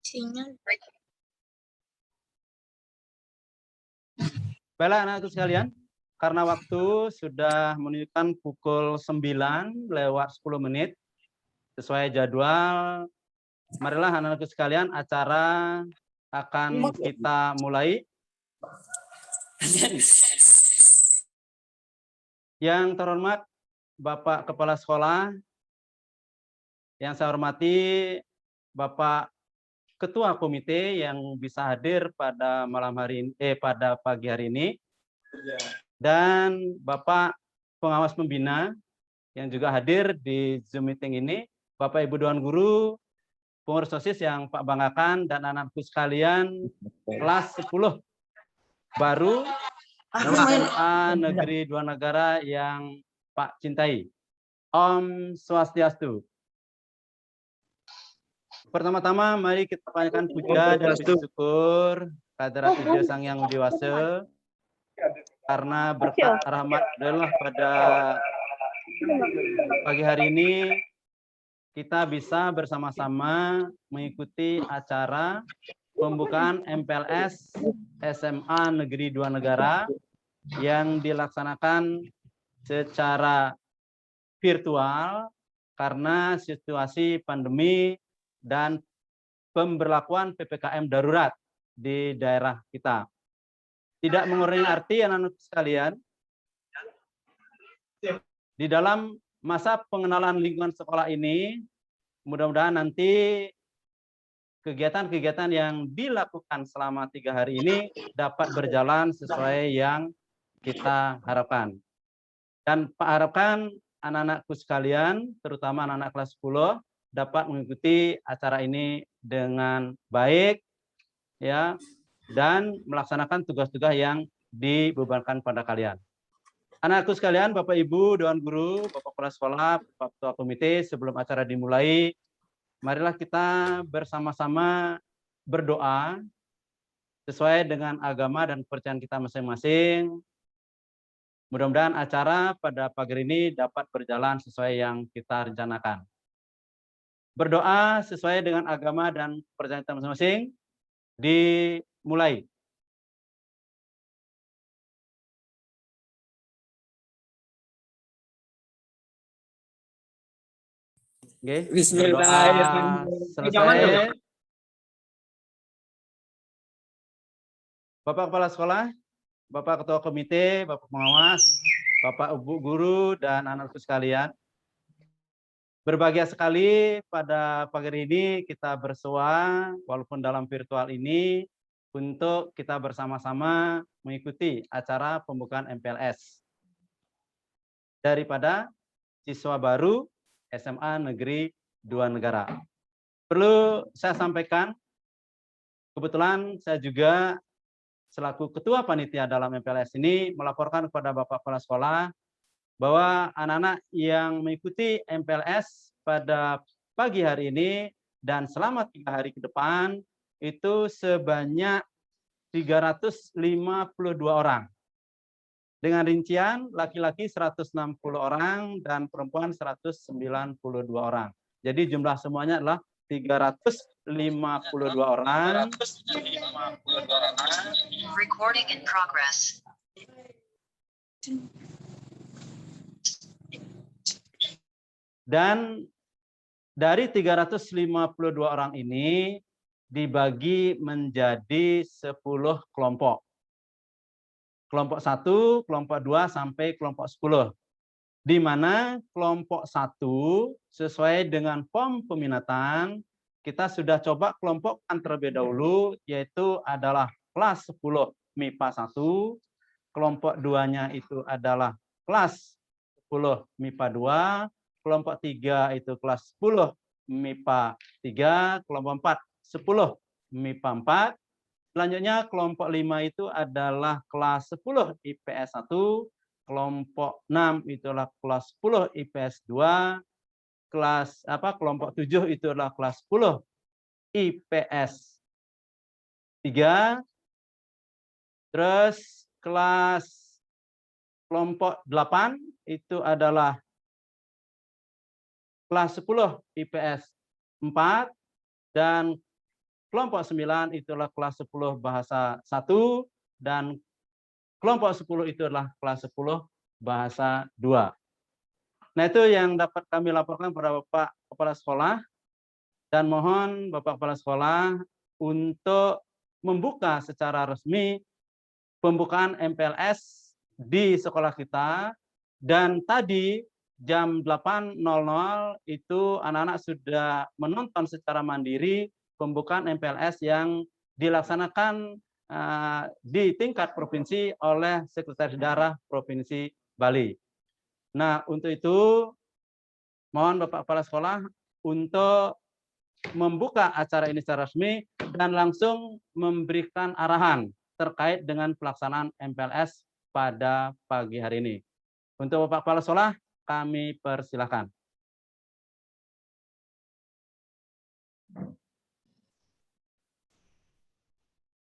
Sinyal. Baiklah anak-anakku sekalian, karena waktu sudah menunjukkan pukul 9 lewat 10 menit, sesuai jadwal, marilah anak-anakku sekalian, acara akan kita mulai. Yang terhormat Bapak Kepala Sekolah, yang saya hormati Bapak Ketua Komite yang bisa hadir pada pada pagi hari ini, dan Bapak Pengawas Pembina yang juga hadir di Zoom meeting ini, Bapak Ibu Dewan Guru, pengurus OSIS yang Pak banggakan, dan anak-anakku sekalian kelas 10 baru SMA Negeri 2 Negara yang Pak cintai. Om Swastiastu. Pertama-tama mari kita panjatkan puja dan puji syukur kehadirat Ija Sang Yang Widi Wase, karena berkat rahmat Allah pada pagi hari ini kita bisa bersama-sama mengikuti acara pembukaan MPLS SMA Negeri 2 Negara yang dilaksanakan secara virtual karena situasi pandemi dan pemberlakuan PPKM darurat di daerah kita. Tidak mengurangi arti anak-anak sekalian, di dalam masa pengenalan lingkungan sekolah ini, mudah-mudahan nanti kegiatan-kegiatan yang dilakukan selama 3 hari ini dapat berjalan sesuai yang kita harapkan. Dan Pak harapkan anak-anakku sekalian, terutama anak-anak kelas 10, dapat mengikuti acara ini dengan baik, ya, dan melaksanakan tugas-tugas yang dibebankan pada kalian. Anak-anakku sekalian, Bapak Ibu, Dewan Guru, Bapak Kepala Sekolah, Bapak Ketua Komite, sebelum acara dimulai, marilah kita bersama-sama berdoa sesuai dengan agama dan kepercayaan kita masing-masing. Mudah-mudahan acara pada pagi ini dapat berjalan sesuai yang kita rencanakan. Berdoa sesuai dengan agama dan kepercayaan kita masing-masing. Dimulai. Oke, Bismillahirrahmanirrahim. selesai. Bapak Kepala Sekolah, Bapak Ketua Komite, Bapak Pengawas, Bapak Ibu Guru, dan anak-anakku sekalian. Berbahagia sekali pada pagi ini kita bersua, walaupun dalam virtual ini, untuk kita bersama-sama mengikuti acara pembukaan MPLS daripada siswa baru SMA Negeri 2 Negara. Perlu saya sampaikan, kebetulan saya juga selaku Ketua Panitia dalam MPLS ini melaporkan kepada Bapak Kepala Sekolah bahwa anak-anak yang mengikuti MPLS pada pagi hari ini dan selama 3 hari ke depan itu sebanyak 352 orang. Dengan rincian laki-laki 160 orang dan perempuan 192 orang. Jadi jumlah semuanya adalah 352 orang. Recording in progress. Dan dari 352 orang ini dibagi menjadi 10 kelompok. Kelompok 1, kelompok 2, sampai kelompok 10. Di mana kelompok 1 sesuai dengan form peminatan, kita sudah coba kelompokkan terlebih dahulu, yaitu adalah kelas 10 MIPA 1, kelompok 2-nya itu adalah kelas 10 MIPA 2, kelompok 3 itu kelas 10 MIPA 3, kelompok 4 10 MIPA 4. Selanjutnya kelompok 5 itu adalah kelas 10 IPS 1, kelompok 6 itu adalah kelas 10 IPS 2, kelompok 7 itu adalah kelas 10 IPS 3. Terus kelompok 8 itu adalah kelas 10 IPS 4, dan kelompok 9 itulah kelas 10 bahasa 1 dan kelompok 10 itu adalah kelas 10 bahasa 2. Nah, itu yang dapat kami laporkan kepada Bapak Kepala Sekolah, dan mohon Bapak Kepala Sekolah untuk membuka secara resmi pembukaan MPLS di sekolah kita, dan tadi jam 8.00 itu anak-anak sudah menonton secara mandiri pembukaan MPLS yang dilaksanakan di tingkat provinsi oleh Sekretaris Daerah Provinsi Bali. Nah, untuk itu mohon Bapak Kepala Sekolah untuk membuka acara ini secara resmi dan langsung memberikan arahan terkait dengan pelaksanaan MPLS pada pagi hari ini. Untuk Bapak Kepala Sekolah, kami persilahkan.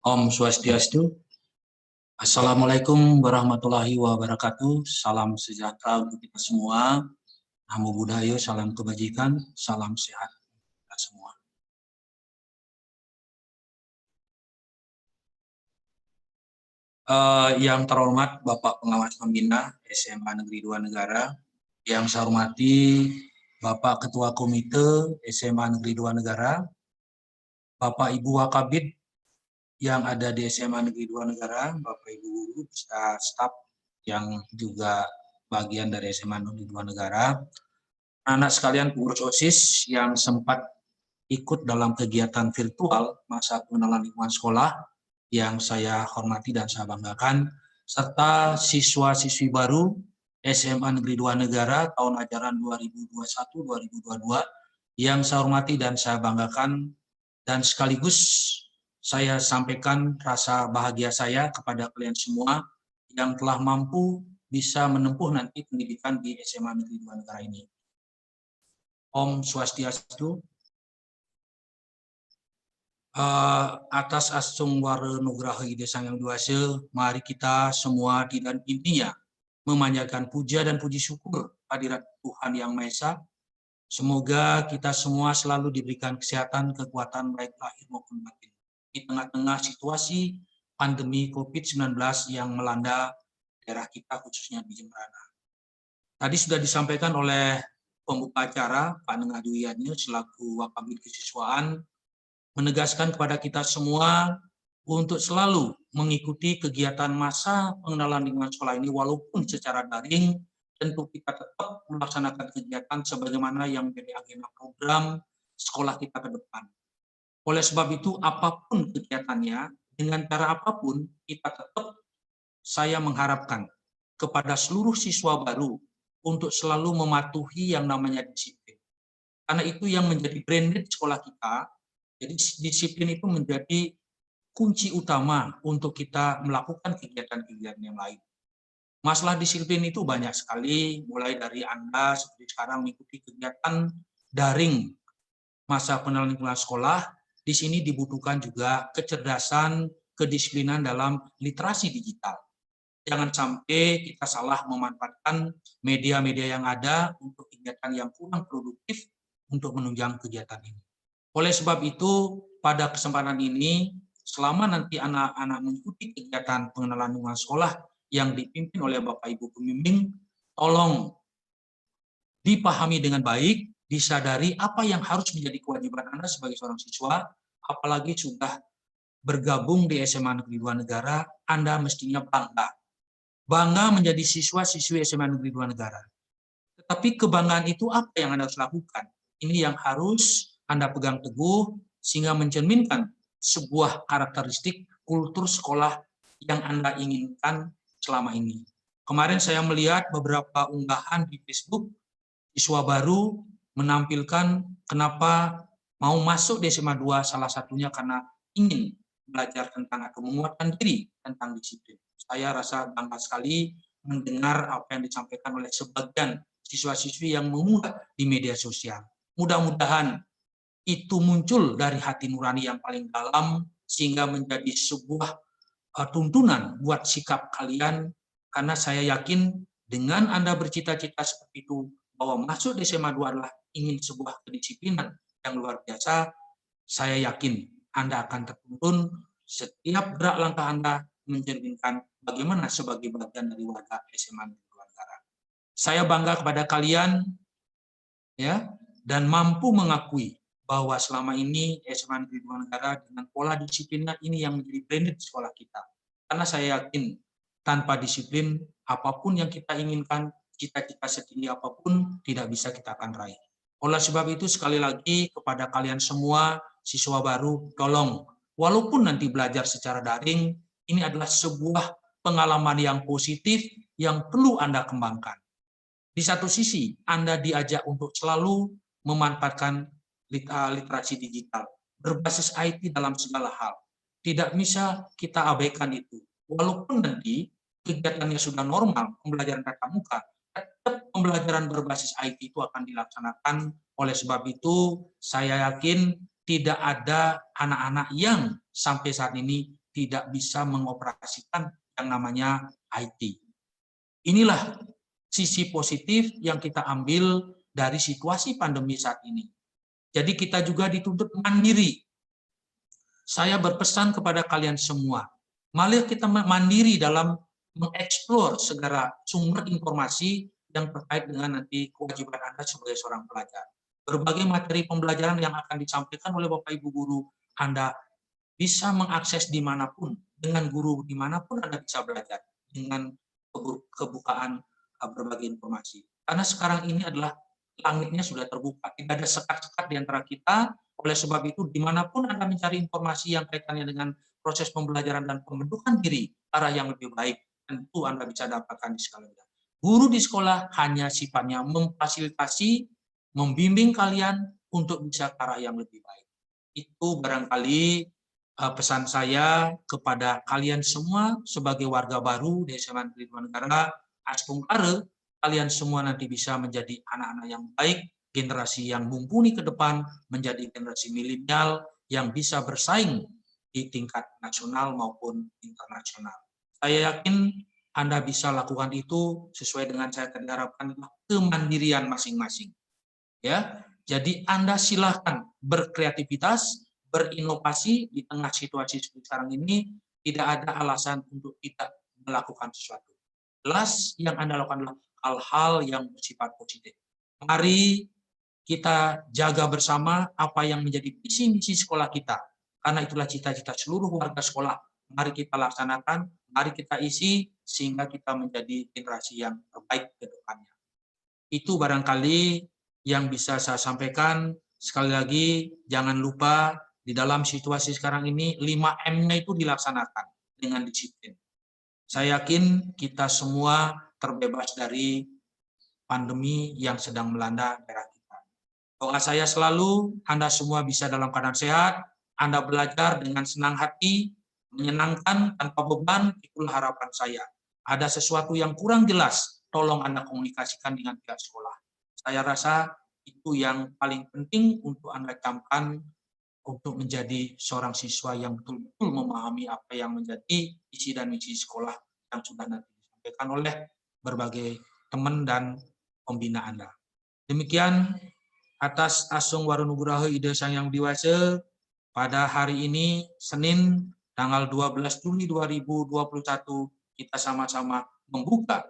Om Swastiastu. Assalamualaikum warahmatullahi wabarakatuh. Salam sejahtera untuk kita semua. Namo Buddhaya, salam kebajikan, salam sehat kita semua. Yang terhormat Bapak Pengawas Pembina SMA Negeri 2 Negara, yang saya hormati Bapak Ketua Komite SMA Negeri 2 Negara, Bapak Ibu Wakabid yang ada di SMA Negeri 2 Negara, Bapak Ibu Guru, staf yang juga bagian dari SMA Negeri 2 Negara, anak sekalian pengurus OSIS yang sempat ikut dalam kegiatan virtual masa pengenalan lingkungan sekolah yang saya hormati dan saya banggakan, serta siswa-siswi baru SMA Negeri 2 Negara tahun ajaran 2021-2022 yang saya hormati dan saya banggakan, dan sekaligus saya sampaikan rasa bahagia saya kepada kalian semua yang telah mampu bisa menempuh nanti pendidikan di SMA Negeri 2 Negara ini. Om Swastiastu. Atas asung wara nugraha ide sang yang duasa, mari kita semua dan intinya memanjatkan puja dan puji syukur hadirat Tuhan Yang Maha Esa. Semoga kita semua selalu diberikan kesehatan, kekuatan baik lahir maupun batin di tengah-tengah situasi pandemi COVID-19 yang melanda daerah kita, khususnya di Jemberana. Tadi sudah disampaikan oleh pembuka acara, Pak Nengah Duyani, selaku Wakabid Kesiswaan, menegaskan kepada kita semua untuk selalu mengikuti kegiatan masa pengenalan lingkungan sekolah ini walaupun secara daring. Tentu kita tetap melaksanakan kegiatan sebagaimana yang menjadi agenda program sekolah kita ke depan. Oleh sebab itu, apapun kegiatannya, dengan cara apapun, kita tetap, saya mengharapkan kepada seluruh siswa baru untuk selalu mematuhi yang namanya disiplin. Karena itu yang menjadi branded sekolah kita. Jadi disiplin itu menjadi kunci utama untuk kita melakukan kegiatan-kegiatan yang lain. Masalah disiplin itu banyak sekali, mulai dari Anda seperti sekarang mengikuti kegiatan daring masa pengenalan lingkungan sekolah. Di sini dibutuhkan juga kecerdasan, kedisiplinan dalam literasi digital. Jangan sampai kita salah memanfaatkan media-media yang ada untuk kegiatan yang kurang produktif untuk menunjang kegiatan ini. Oleh sebab itu, pada kesempatan ini, selama nanti anak-anak mengikuti kegiatan pengenalan lingkungan sekolah yang dipimpin oleh Bapak Ibu pembimbing, tolong dipahami dengan baik, disadari apa yang harus menjadi kewajiban Anda sebagai seorang siswa, apalagi sudah bergabung di SMA Negeri 2 Negara, Anda mestinya bangga. Bangga menjadi siswa-siswi SMA Negeri 2 Negara. Tetapi kebanggaan itu apa yang Anda harus lakukan? Ini yang harus Anda pegang teguh, sehingga mencerminkan sebuah karakteristik kultur sekolah yang Anda inginkan selama ini. Kemarin saya melihat beberapa unggahan di Facebook, siswa baru menampilkan kenapa mau masuk di SMA 2, salah satunya karena ingin belajar tentang atau menguatkan diri tentang disiplin. Saya rasa bangga sekali mendengar apa yang disampaikan oleh sebagian siswa-siswi yang menguat di media sosial. Mudah-mudahan itu muncul dari hati nurani yang paling dalam, sehingga menjadi sebuah tuntunan buat sikap kalian, karena saya yakin dengan Anda bercita-cita seperti itu, bahwa masuk di SMA 2 adalah ingin sebuah kedisiplinan yang luar biasa, saya yakin Anda akan tertuntun setiap gerak langkah Anda mencerminkan bagaimana sebagai bagian dari warga SMA Negeri 2 Negara. Saya bangga kepada kalian, ya, dan mampu mengakui bahwa selama ini SMA Negeri 2 Negara dengan pola disiplinnya ini yang menjadi branded sekolah kita. Karena saya yakin tanpa disiplin apapun yang kita inginkan, cita-cita setinggi apapun tidak bisa kita akan raih. Oleh sebab itu sekali lagi kepada kalian semua siswa baru, tolong walaupun nanti belajar secara daring, ini adalah sebuah pengalaman yang positif yang perlu Anda kembangkan. Di satu sisi, Anda diajak untuk selalu memanfaatkan literasi digital, berbasis IT dalam segala hal. Tidak bisa kita abaikan itu. Walaupun nanti kegiatannya sudah normal, pembelajaran tatap muka, tetap pembelajaran berbasis IT itu akan dilaksanakan. Oleh sebab itu, saya yakin tidak ada anak-anak yang sampai saat ini tidak bisa mengoperasikan yang namanya IT. Inilah sisi positif yang kita ambil dari situasi pandemi saat ini. Jadi kita juga dituntut mandiri. Saya berpesan kepada kalian semua, mari kita mandiri dalam mengeksplor segala sumber informasi yang terkait dengan nanti kewajiban Anda sebagai seorang pelajar. Berbagai materi pembelajaran yang akan disampaikan oleh Bapak Ibu guru, Anda bisa mengakses dimanapun, dengan guru dimanapun Anda bisa belajar, dengan kebukaan berbagai informasi. Karena sekarang ini adalah langitnya sudah terbuka, tidak ada sekat-sekat di antara kita. Oleh sebab itu, dimanapun Anda mencari informasi yang kaitannya dengan proses pembelajaran dan pembentukan diri arah yang lebih baik, tentu Anda bisa dapatkan di skala mudah. Guru di sekolah hanya sifatnya memfasilitasi, membimbing kalian untuk bisa ke arah yang lebih baik. Itu barangkali pesan saya kepada kalian semua sebagai warga baru di SMA Negeri 2 Negara, Astungkare, kalian semua nanti bisa menjadi anak-anak yang baik, generasi yang mumpuni ke depan, menjadi generasi milenial yang bisa bersaing di tingkat nasional maupun internasional. Saya yakin Anda bisa lakukan itu sesuai dengan saya tadi harapkan kemandirian masing-masing. Ya, jadi Anda silahkan berkreativitas, berinovasi di tengah situasi sekarang ini. Tidak ada alasan untuk tidak melakukan sesuatu. Jelas yang Anda lakukan adalah hal-hal yang bersifat positif. Mari kita jaga bersama apa yang menjadi visi misi sekolah kita, karena itulah cita-cita seluruh warga sekolah. Mari kita laksanakan, mari kita isi sehingga kita menjadi generasi yang terbaik ke depannya. Itu barangkali yang bisa saya sampaikan. Sekali lagi, jangan lupa di dalam situasi sekarang ini 5M-nya itu dilaksanakan dengan disiplin. Saya yakin kita semua terbebas dari pandemi yang sedang melanda daerah kita. Doa saya selalu, Anda semua bisa dalam keadaan sehat, Anda belajar dengan senang hati, menyenangkan, tanpa beban, itulah harapan saya. Ada sesuatu yang kurang jelas, tolong Anda komunikasikan dengan pihak sekolah. Saya rasa itu yang paling penting untuk Anda camkan untuk menjadi seorang siswa yang betul-betul memahami apa yang menjadi isi dan misi sekolah yang sudah nanti disampaikan oleh berbagai teman dan pembina Anda. Demikian atas Asung Warunugraha Ide Sang Yang Diwasa pada hari ini Senin tanggal 12 Juli 2021 kita sama-sama membuka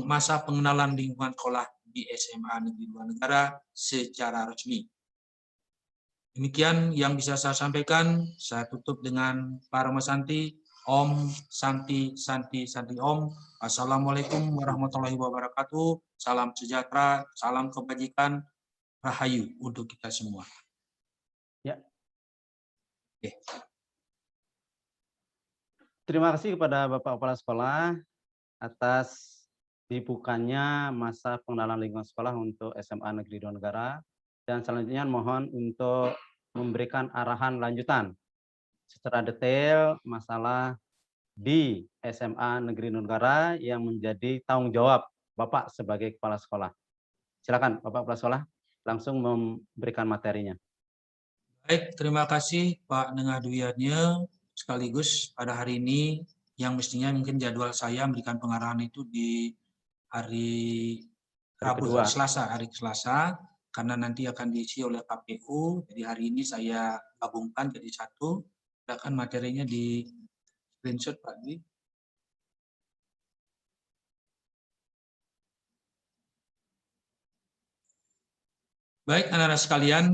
masa pengenalan lingkungan sekolah di SMA Negeri 2 Negara secara resmi. Demikian yang bisa saya sampaikan. Saya tutup dengan Parama Santi. Om Santi Santi Santi Om. Assalamualaikum warahmatullahi wabarakatuh. Salam sejahtera, salam kebajikan, rahayu untuk kita semua. Ya. Oke. Terima kasih kepada Bapak Kepala Sekolah atas dibukanya masa pengenalan lingkungan sekolah untuk SMA Negeri 2 Negara. Dan selanjutnya mohon untuk memberikan arahan lanjutan secara detail masalah di SMA Negeri 2 Negara yang menjadi tanggung jawab Bapak sebagai Kepala Sekolah. Silakan Bapak Kepala Sekolah langsung memberikan materinya. Baik, terima kasih Pak Nengah Duyatnya. Sekaligus pada hari ini yang mestinya mungkin jadwal saya memberikan pengarahan itu di hari Rabu, hari Selasa. karena nanti akan diisi oleh KPU. Jadi hari ini saya gabungkan jadi satu. Silakan materinya di screenshot Pak Dwi. Baik anak-anak sekalian,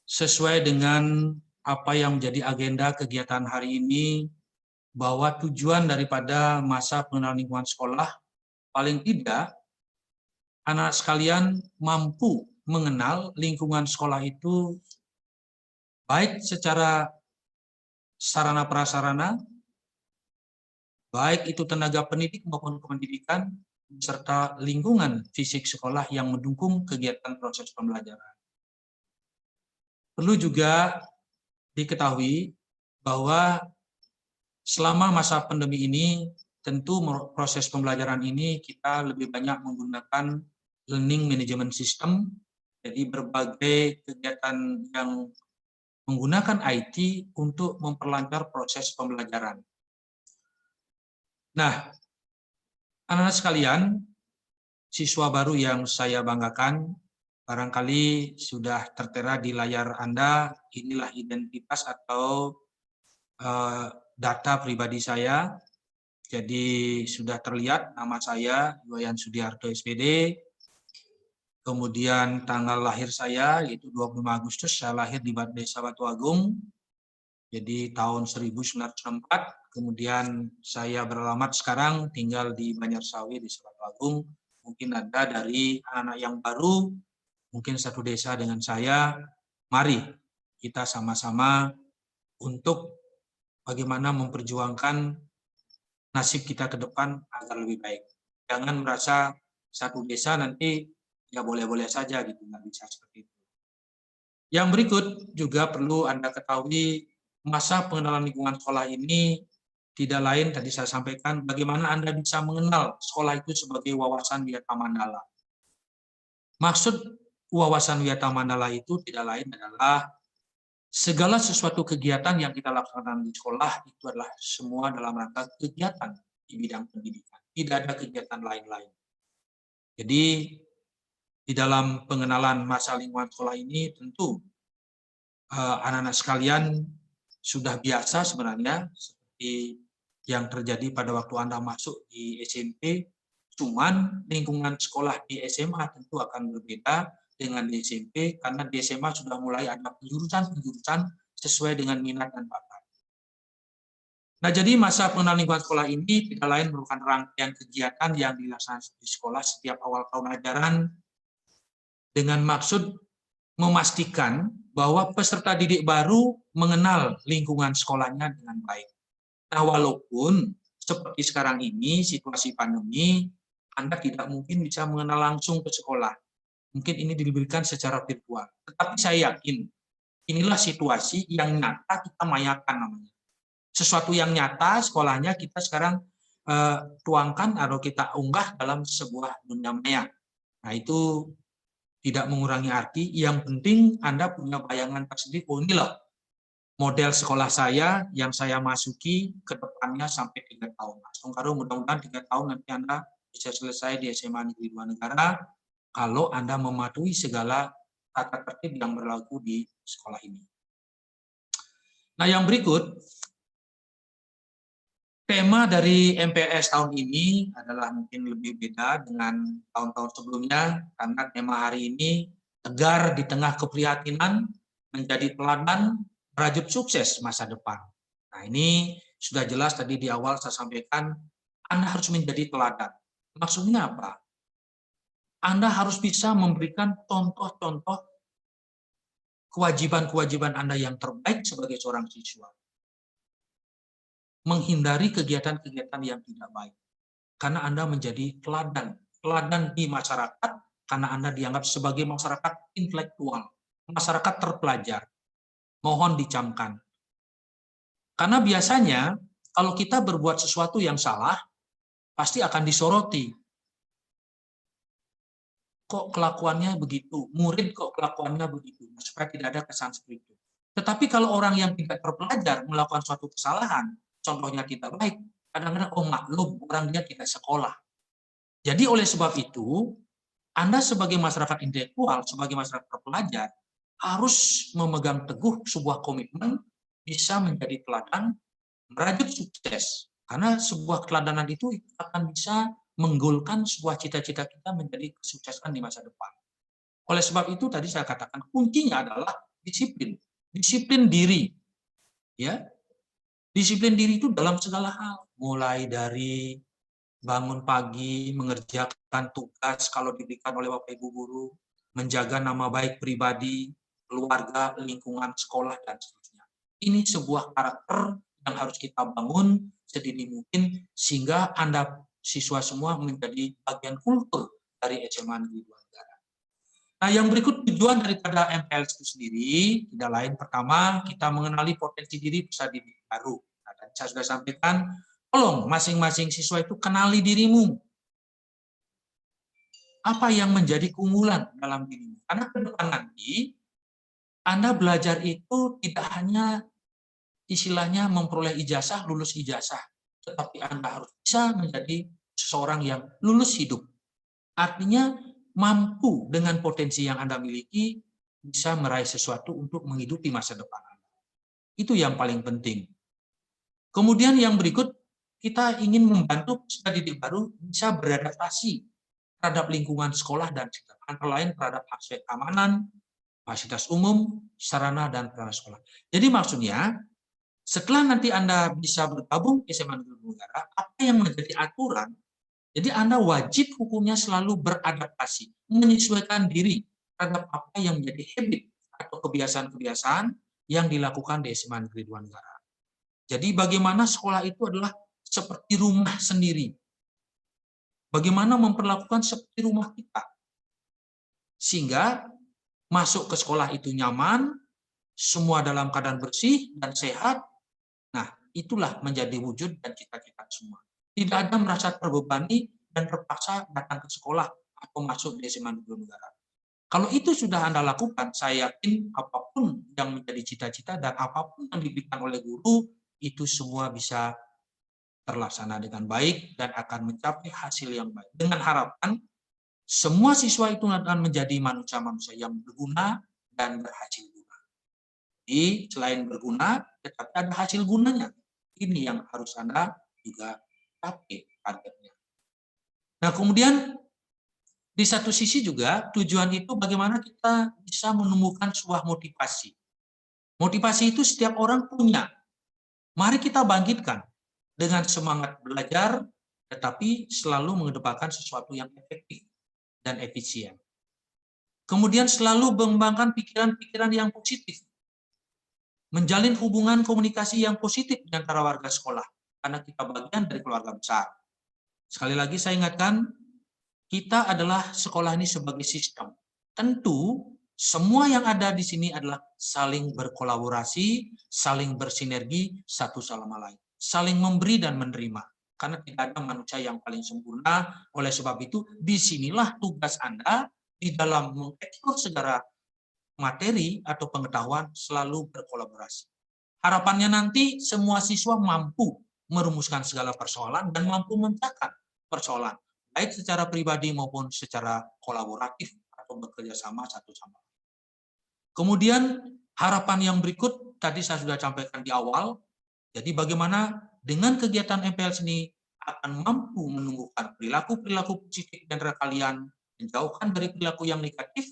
sesuai dengan apa yang menjadi agenda kegiatan hari ini, bahwa tujuan daripada masa pengenalan lingkungan sekolah, paling tidak anak sekalian mampu mengenal lingkungan sekolah itu baik secara sarana prasarana, baik itu tenaga pendidik maupun pendidikan, serta lingkungan fisik sekolah yang mendukung kegiatan proses pembelajaran. Perlu juga diketahui bahwa selama masa pandemi ini, tentu proses pembelajaran ini kita lebih banyak menggunakan learning management system, jadi berbagai kegiatan yang menggunakan IT untuk memperlancar proses pembelajaran. Nah, anak-anak sekalian, siswa baru yang saya banggakan, barangkali sudah tertera di layar Anda, inilah identitas atau data pribadi saya. Jadi sudah terlihat nama saya, Wayan Sudiarto SPD, kemudian tanggal lahir saya, yaitu 25 Agustus, saya lahir di Desa Batu Agung, jadi tahun 1994, kemudian saya beralamat sekarang tinggal di Banjarsawi, Desa Batu Agung. Mungkin ada dari anak-anak yang baru, mungkin satu desa dengan saya, mari kita sama-sama untuk bagaimana memperjuangkan nasib kita ke depan agar lebih baik. Jangan merasa satu desa nanti ya boleh-boleh saja gitu, nggak bisa seperti itu. Yang berikut juga perlu Anda ketahui, masa pengenalan lingkungan sekolah ini tidak lain tadi saya sampaikan bagaimana Anda bisa mengenal sekolah itu sebagai wawasan Wiyata Mandala. Maksud wawasan Wiyata Mandala itu tidak lain adalah segala sesuatu kegiatan yang kita lakukan di sekolah itu adalah semua dalam rangka kegiatan di bidang pendidikan. Tidak ada kegiatan lain-lain. Jadi di dalam pengenalan masa lingkungan sekolah ini tentu anak-anak sekalian sudah biasa sebenarnya seperti yang terjadi pada waktu Anda masuk di SMP, cuman lingkungan sekolah di SMA tentu akan berbeda dengan di SMP, karena di SMA sudah mulai ada penjurusan-penjurusan sesuai dengan minat dan bakat. Nah, jadi masa pengenalan lingkungan sekolah ini tidak lain merupakan rangkaian kegiatan yang dilaksanakan di sekolah setiap awal tahun ajaran dengan maksud memastikan bahwa peserta didik baru mengenal lingkungan sekolahnya dengan baik. Nah, walaupun seperti sekarang ini, situasi pandemi, Anda tidak mungkin bisa mengenal langsung ke sekolah. Mungkin ini diberikan secara virtual. Tetapi saya yakin, inilah situasi yang nyata kita mayakan namanya. Sesuatu yang nyata, sekolahnya kita sekarang tuangkan atau kita unggah dalam sebuah dunia maya. Nah, itu tidak mengurangi arti, yang penting Anda punya bayangan tersendiri, oh inilah model sekolah saya yang saya masuki ke depannya sampai 3 tahun. Songkaro mudah-mudahan 3 tahun nanti Anda bisa selesai di SMA Negeri 2 Negara, kalau Anda mematuhi segala tata tertib yang berlaku di sekolah ini. Nah, yang berikut, tema dari MPLS tahun ini adalah mungkin lebih beda dengan tahun-tahun sebelumnya, karena tema hari ini, tegar di tengah keprihatinan, menjadi teladan, merajut sukses masa depan. Nah, ini sudah jelas tadi di awal saya sampaikan, Anda harus menjadi teladan. Maksudnya apa? Anda harus bisa memberikan contoh-contoh kewajiban-kewajiban Anda yang terbaik sebagai seorang siswa. Menghindari kegiatan-kegiatan yang tidak baik. Karena Anda menjadi teladan di masyarakat, karena Anda dianggap sebagai masyarakat intelektual, masyarakat terpelajar. Mohon dicamkan. Karena biasanya kalau kita berbuat sesuatu yang salah, pasti akan disoroti. Kok kelakuannya begitu? Murid kok kelakuannya begitu? Supaya tidak ada kesan seperti itu. Tetapi kalau orang yang tidak terpelajar melakukan suatu kesalahan, contohnya tidak baik, kadang-kadang oh maklum, orang dia tidak sekolah. Jadi oleh sebab itu, Anda sebagai masyarakat intelektual, sebagai masyarakat pelajar, harus memegang teguh sebuah komitmen bisa menjadi teladan merajut sukses. Karena sebuah keteladanan itu akan bisa menggolkan sebuah cita-cita kita menjadi kesuksesan di masa depan. Oleh sebab itu tadi saya katakan kuncinya adalah disiplin. Disiplin diri. Ya. Disiplin diri itu dalam segala hal, mulai dari bangun pagi, mengerjakan tugas kalau diberikan oleh Bapak Ibu guru, menjaga nama baik pribadi, keluarga, lingkungan, sekolah, dan seterusnya. Ini sebuah karakter yang harus kita bangun sedini mungkin sehingga Anda siswa semua menjadi bagian kultur dari SMA Negeri 2 Negara. Nah, yang berikut tujuan daripada MPLS itu sendiri, tidak lain pertama kita mengenali potensi diri peserta didik baru. Nah, tadi saya sudah sampaikan, tolong masing-masing siswa itu kenali dirimu. Apa yang menjadi keunggulan dalam dirimu? Karena ke depan nanti Anda belajar itu tidak hanya istilahnya memperoleh ijazah, lulus ijazah, tetapi Anda harus bisa menjadi seseorang yang lulus hidup. Artinya mampu dengan potensi yang Anda miliki bisa meraih sesuatu untuk menghidupi masa depan Anda. Itu yang paling penting. Kemudian yang berikut, kita ingin membantu peserta didik baru bisa beradaptasi terhadap lingkungan sekolah dan sekitar, antara lain terhadap aspek keamanan, fasilitas umum, sarana dan prasarana sekolah. Jadi maksudnya, setelah nanti Anda bisa bergabung ke SMA Negeri 2 Negara, apa yang menjadi aturan? Jadi Anda wajib hukumnya selalu beradaptasi, menyesuaikan diri terhadap apa yang menjadi habit atau kebiasaan-kebiasaan yang dilakukan di SMA Negeri 2 Negara. Jadi bagaimana sekolah itu adalah seperti rumah sendiri. Bagaimana memperlakukan seperti rumah kita. Sehingga masuk ke sekolah itu nyaman, semua dalam keadaan bersih dan sehat. Nah, itulah menjadi wujud dan cita-cita semua. Tidak ada merasa terbebani dan terpaksa datang ke sekolah atau masuk di SMA Negeri Negara. Kalau itu sudah Anda lakukan, saya yakin apapun yang menjadi cita-cita dan apapun yang diberikan oleh guru, itu semua bisa terlaksana dengan baik dan akan mencapai hasil yang baik. Dengan harapan semua siswa itu akan menjadi manusia-manusia yang berguna dan berhasil guna. Jadi selain berguna, tetapi ada hasil gunanya. Ini yang harus Anda juga capai targetnya. Nah, kemudian di satu sisi juga tujuan itu bagaimana kita bisa menemukan sebuah motivasi. Motivasi itu setiap orang punya. Mari kita bangkitkan dengan semangat belajar, tetapi selalu mengedepankan sesuatu yang efektif dan efisien. Kemudian selalu mengembangkan pikiran-pikiran yang positif. Menjalin hubungan komunikasi yang positif di antara warga sekolah. Karena kita bagian dari keluarga besar. Sekali lagi saya ingatkan, kita adalah sekolah ini sebagai sistem. Tentu semua yang ada di sini adalah saling berkolaborasi, saling bersinergi satu sama lain. Saling memberi dan menerima. Karena tidak ada manusia yang paling sempurna. Oleh sebab itu, disinilah tugas Anda di dalam mengeksplor segala materi atau pengetahuan selalu berkolaborasi. Harapannya nanti semua siswa mampu merumuskan segala persoalan dan mampu memecahkan persoalan, baik secara pribadi maupun secara kolaboratif atau bekerja sama satu sama lain. Kemudian harapan yang berikut tadi saya sudah sampaikan di awal, jadi bagaimana dengan kegiatan MPLS ini akan mampu menumbuhkan perilaku-perilaku positif di antara kalian, menjauhkan dari perilaku yang negatif,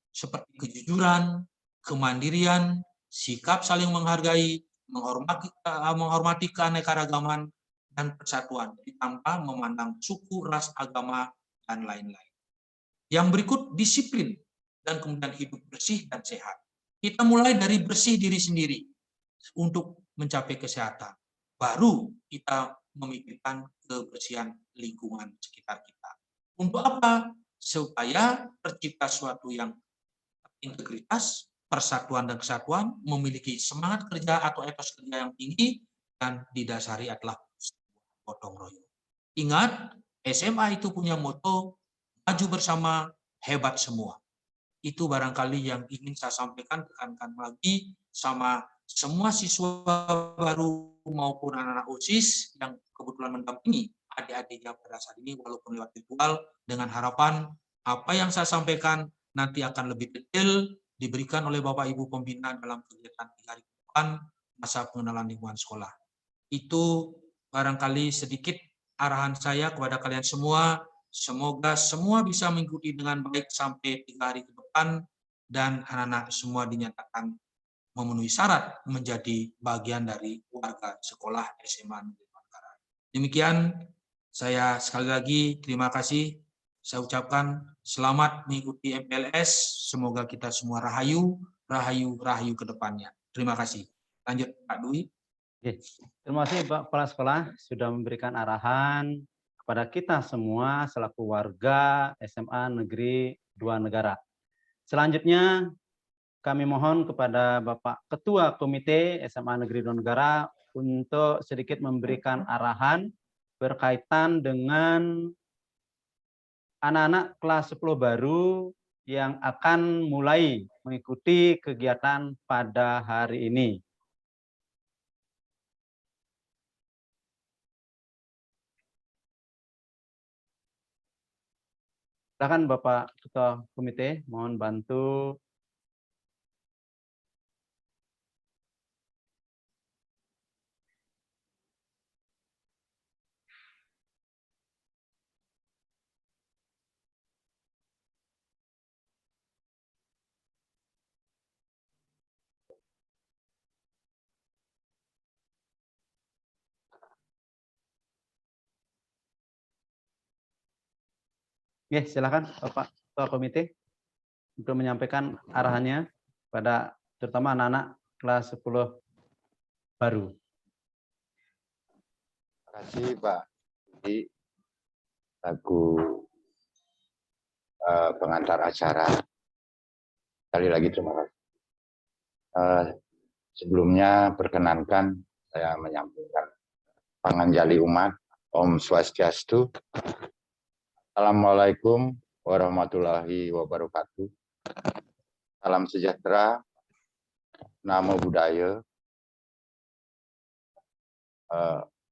seperti kejujuran, kemandirian, sikap saling menghargai, menghormati keanekaragaman, dan persatuan, tanpa memandang suku, ras, agama, dan lain-lain. Yang berikut, disiplin, dan kemudian hidup bersih dan sehat. Kita mulai dari bersih diri sendiri untuk mencapai kesehatan. Baru kita memikirkan kebersihan lingkungan sekitar kita. Untuk apa? Supaya tercipta suatu yang integritas, persatuan dan kesatuan, memiliki semangat kerja atau etos kerja yang tinggi, dan didasari adalah gotong royong. Ingat, SMA itu punya moto, maju bersama, hebat semua. Itu barangkali yang ingin saya sampaikan, tekankan lagi sama semua siswa baru maupun anak-anak OSIS yang kebetulan mendampingi adik-adiknya pada saat ini, walaupun lewat virtual, dengan harapan Apa yang saya sampaikan nanti akan lebih detail diberikan oleh Bapak Ibu pembina dalam kegiatan 3 hari ke depan masa pengenalan lingkungan sekolah. Itu barangkali sedikit arahan saya kepada kalian semua. Semoga semua bisa mengikuti dengan baik sampai 3 hari ke depan dan anak-anak semua dinyatakan memenuhi syarat menjadi bagian dari warga sekolah SMA Negeri Manggarai. Demikian, saya sekali lagi terima kasih. Saya ucapkan selamat mengikuti MPLS. Semoga kita semua rahayu, rahayu, rahayu ke depannya. Terima kasih. Lanjut, Pak Dwi. Oke. Terima kasih Pak Kepala Sekolah sudah memberikan arahan kepada kita semua selaku warga SMA Negeri 2 Negara. Selanjutnya kami mohon kepada Bapak Ketua Komite SMA Negeri 2 Negara untuk sedikit memberikan arahan berkaitan dengan anak-anak kelas 10 baru yang akan mulai mengikuti kegiatan pada hari ini. Silakan Bapak Ketua Komite, mohon bantu. Oke, silakan Bapak Ketua Komite untuk menyampaikan arahannya pada terutama anak-anak kelas 10 baru. Terima kasih Pak Budi, lagu pengantar acara. Sekali lagi terima kasih. Sebelumnya perkenankan saya menyampaikan panganjali umat, Om Swastiastu. Assalamualaikum warahmatullahi wabarakatuh. Salam sejahtera, namo buddhaya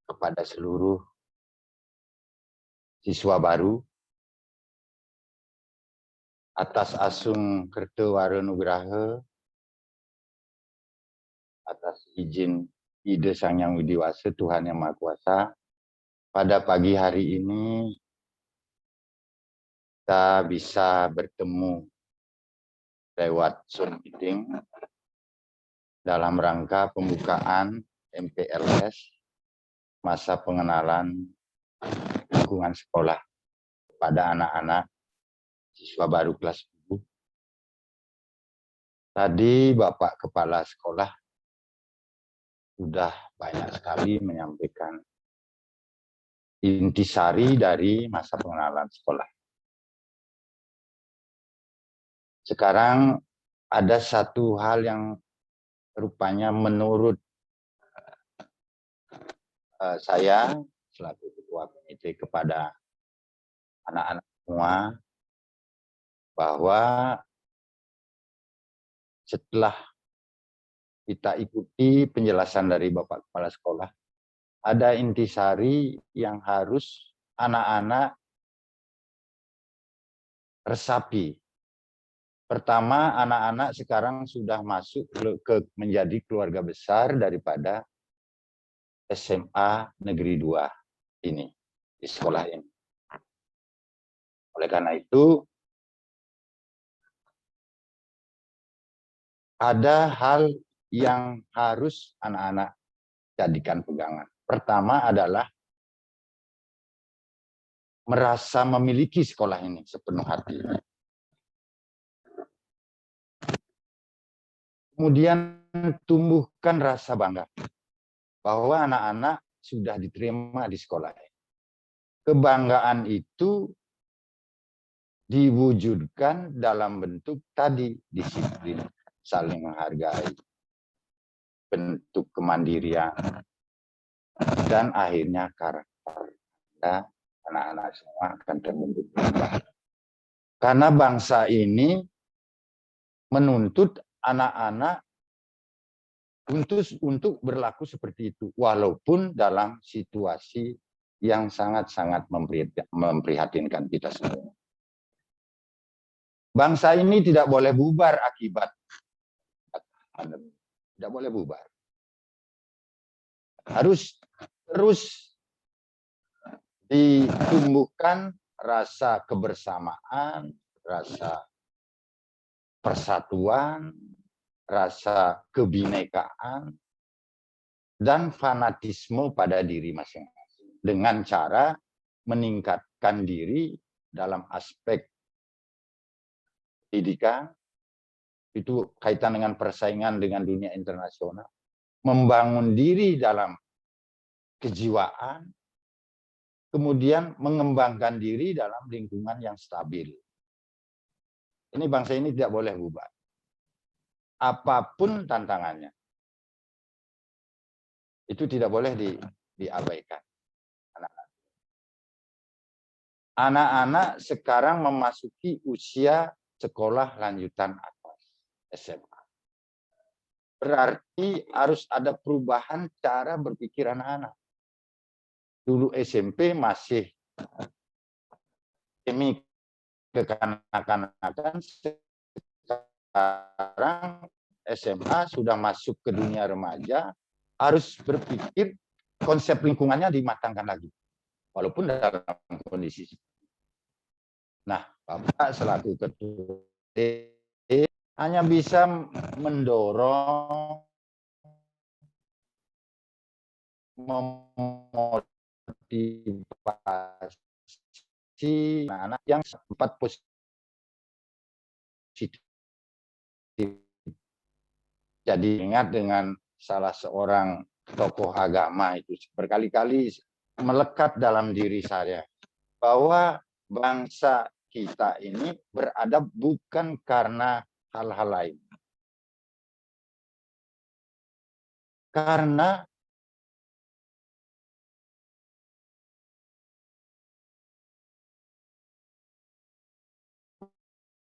kepada seluruh siswa baru atas asung Kerto Waro Nugraha, atas izin ide Sang Yang Widi Wasa, Tuhan Yang Maha Kuasa, pada pagi hari ini kita bisa bertemu lewat Zoom meeting dalam rangka pembukaan MPLS masa pengenalan lingkungan sekolah pada anak-anak siswa baru kelas 10. Tadi Bapak Kepala Sekolah sudah banyak sekali menyampaikan intisari dari masa pengenalan sekolah. Sekarang ada satu hal yang rupanya menurut saya selaku ketua komite kepada anak-anak semua, bahwa setelah kita ikuti penjelasan dari Bapak Kepala Sekolah, ada intisari yang harus anak-anak resapi. Pertama, anak-anak sekarang sudah masuk ke menjadi keluarga besar daripada SMA Negeri 2 ini, di sekolah ini. Oleh karena itu, ada hal yang harus anak-anak jadikan pegangan. Pertama adalah merasa memiliki sekolah ini sepenuh hati. Kemudian tumbuhkan rasa bangga bahwa anak-anak sudah diterima di sekolah ini. Kebanggaan itu diwujudkan dalam bentuk tadi, disiplin, saling menghargai, bentuk kemandirian, dan akhirnya karakter. Anak-anak semua akan terbentuk. Karena bangsa ini menuntut anak-anak untuk berlaku seperti itu, walaupun dalam situasi yang sangat-sangat memprihatinkan kita semua. Bangsa ini tidak boleh bubar akibat pandemi. Tidak boleh bubar. Harus terus ditumbuhkan rasa kebersamaan, rasa persatuan, rasa kebinekaan, dan fanatisme pada diri masing-masing. Dengan cara meningkatkan diri dalam aspek pendidikan, itu kaitan dengan persaingan dengan dunia internasional, membangun diri dalam kejiwaan, kemudian mengembangkan diri dalam lingkungan yang stabil. Ini bangsa ini tidak boleh bubar. Apapun tantangannya, itu tidak boleh diabaikan. Anak-anak sekarang memasuki usia sekolah lanjutan atas, SMA. Berarti harus ada perubahan cara berpikir anak-anak. Dulu SMP masih demi kekanak-kanakan, sekarang SMA sudah masuk ke dunia remaja, harus berpikir konsep lingkungannya dimatangkan lagi. Walaupun dalam kondisi. Nah, Bapak selaku ketua hanya bisa mendorong, memotivasi anak-anak yang sempat positif. Jadi ingat dengan salah seorang tokoh agama itu berkali-kali melekat dalam diri saya bahwa bangsa kita ini beradab bukan karena hal-hal lain. Karena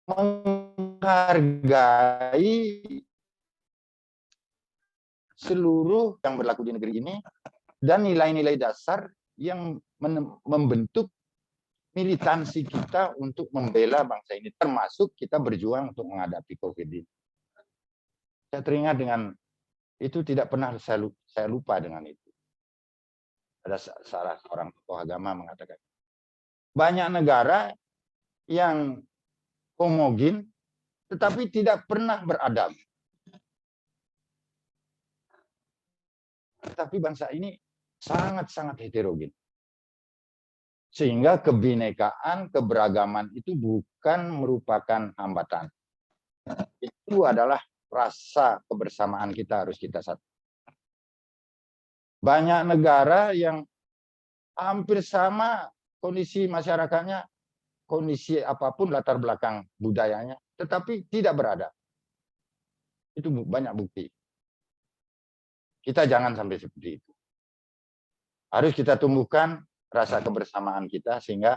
menghargai seluruh yang berlaku di negeri ini dan nilai-nilai dasar yang membentuk militansi kita untuk membela bangsa ini, termasuk kita berjuang untuk menghadapi COVID ini. Saya teringat dengan itu, tidak pernah saya lupa dengan itu. Ada salah seorang tokoh agama mengatakan, banyak negara yang homogen tetapi tidak pernah beradab. Tapi bangsa ini sangat-sangat heterogen. Sehingga kebinekaan, keberagaman itu bukan merupakan hambatan. Itu adalah rasa kebersamaan kita, harus kita satu. Banyak negara yang hampir sama kondisi masyarakatnya, kondisi apapun latar belakang budayanya, tetapi tidak beradab. Itu banyak bukti. Kita jangan sampai seperti itu. Harus kita tumbuhkan rasa kebersamaan kita, sehingga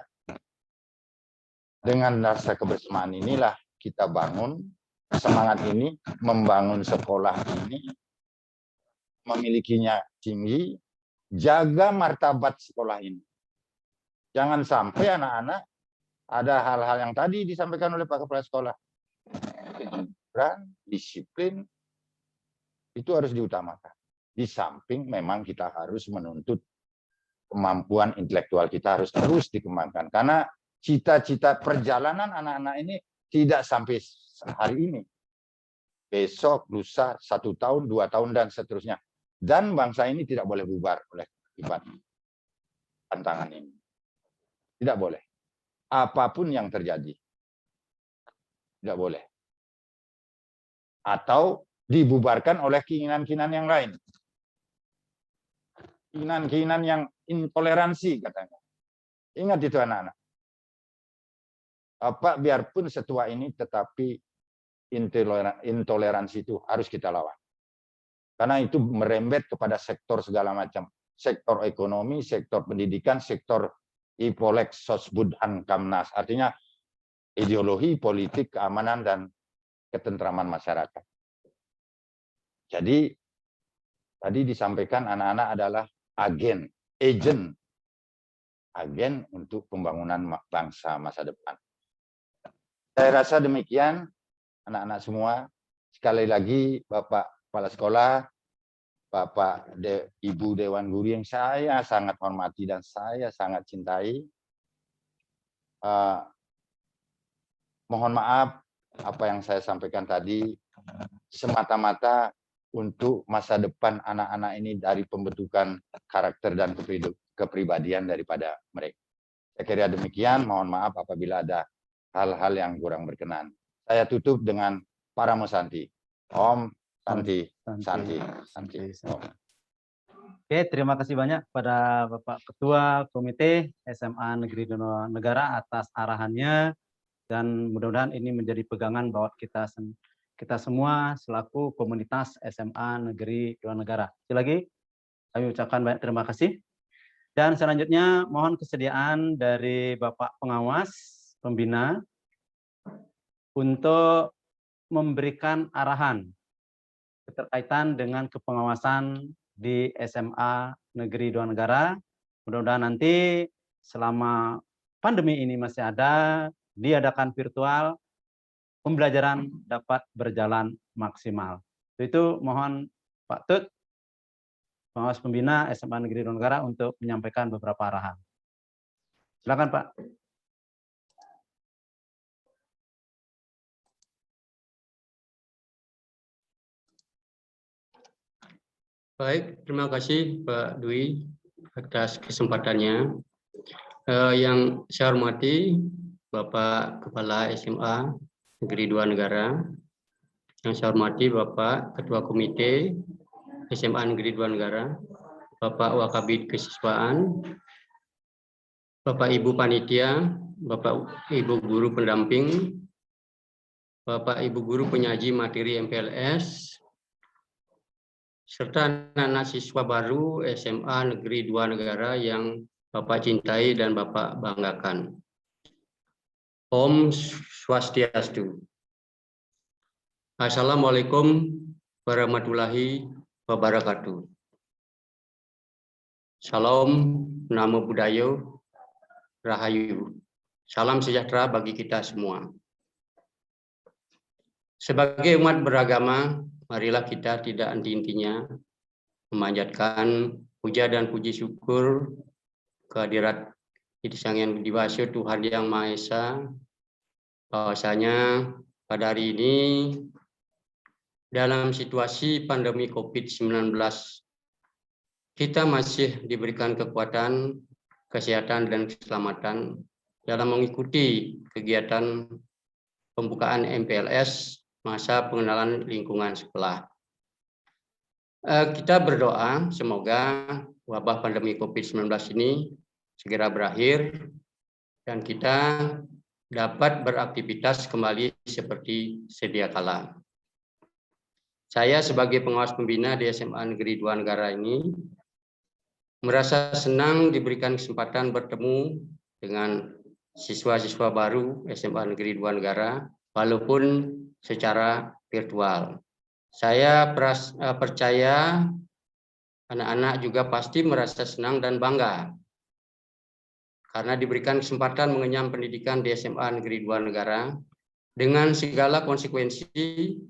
dengan rasa kebersamaan inilah kita bangun semangat ini, membangun sekolah ini, memilikinya tinggi, jaga martabat sekolah ini. Jangan sampai anak-anak ada hal-hal yang tadi disampaikan oleh Pak Kepala Sekolah. Kejujuran, disiplin, itu harus diutamakan. Di samping memang kita harus menuntut kemampuan intelektual kita harus terus dikembangkan. Karena cita-cita perjalanan anak-anak ini tidak sampai hari ini. Besok, lusa, 1 tahun, 2 tahun, dan seterusnya. Dan bangsa ini tidak boleh bubar oleh akibat tantangan ini. Tidak boleh. Apapun yang terjadi. Tidak boleh. Atau dibubarkan oleh keinginan-keinginan yang lain. Keinginan-keinginan yang intoleransi katanya. Ingat itu anak-anak. Bapak biarpun setua ini, tetapi intoleransi itu harus kita lawan. Karena itu merembet kepada sektor segala macam. Sektor ekonomi, sektor pendidikan, sektor Ipolek, Sosbud, Kamnas. Artinya ideologi, politik, keamanan, dan ketentraman masyarakat. Jadi, tadi disampaikan anak-anak adalah agen untuk pembangunan bangsa masa depan. Saya rasa demikian anak-anak semua. Sekali lagi Bapak Kepala Sekolah, Ibu Dewan Guru yang saya sangat hormati dan saya sangat cintai. Mohon maaf apa yang saya sampaikan tadi semata-mata untuk masa depan anak-anak ini dari pembentukan karakter dan kepribadian daripada mereka. Saya kira demikian, mohon maaf apabila ada hal-hal yang kurang berkenan. Saya tutup dengan Paramo Santi. Om Santi, Santi, Santi. Om. Oke, terima kasih banyak kepada Bapak Ketua Komite SMA Negeri Dua Negara atas arahannya, dan mudah-mudahan ini menjadi pegangan buat kita semua selaku komunitas SMA Negeri Dua Negara. Sekali lagi kami ucapkan banyak terima kasih. Dan selanjutnya mohon kesediaan dari Bapak Pengawas Pembina untuk memberikan arahan berkaitan dengan kepengawasan di SMA Negeri Dua Negara. Mudah-mudahan nanti selama pandemi ini masih ada, diadakan virtual, pembelajaran dapat berjalan maksimal. Itu mohon Pak Tut, Pengawas Pembina SMA Negeri Dua Negara, untuk menyampaikan beberapa arahan. Silakan Pak. Baik, terima kasih Pak Dwi atas kesempatannya. Yang saya hormati Bapak Kepala SMA Negeri Dua Negara, yang saya hormati Bapak Ketua Komite SMA Negeri Dua Negara, Bapak Wakabid Kesiswaan, Bapak Ibu Panitia, Bapak Ibu Guru Pendamping, Bapak Ibu Guru Penyaji Materi MPLS, serta anak-anak siswa baru SMA Negeri Dua Negara yang Bapak cintai dan Bapak banggakan. Om Swastiastu. Assalamualaikum warahmatullahi wabarakatuh. Salam, Namo Buddhaya, Rahayu. Salam sejahtera bagi kita semua. Sebagai umat beragama, marilah kita tidak henti-hentinya memanjatkan puja dan puji syukur kehadirat Sang Hyang Widi Waseso Tuhan Yang Maha Esa, bahwasanya pada hari ini dalam situasi pandemi COVID-19 kita masih diberikan kekuatan, kesehatan, dan keselamatan dalam mengikuti kegiatan pembukaan MPLS masa pengenalan lingkungan sekolah. Kita berdoa semoga wabah pandemi COVID-19 ini segera berakhir dan kita dapat beraktivitas kembali seperti sedia kala. Saya sebagai pengawas pembina di SMA Negeri Dua Negara ini merasa senang diberikan kesempatan bertemu dengan siswa-siswa baru SMA Negeri Dua Negara walaupun secara virtual. Saya percaya anak-anak juga pasti merasa senang dan bangga karena diberikan kesempatan mengenyam pendidikan di SMA Negeri Dua Negara dengan segala konsekuensi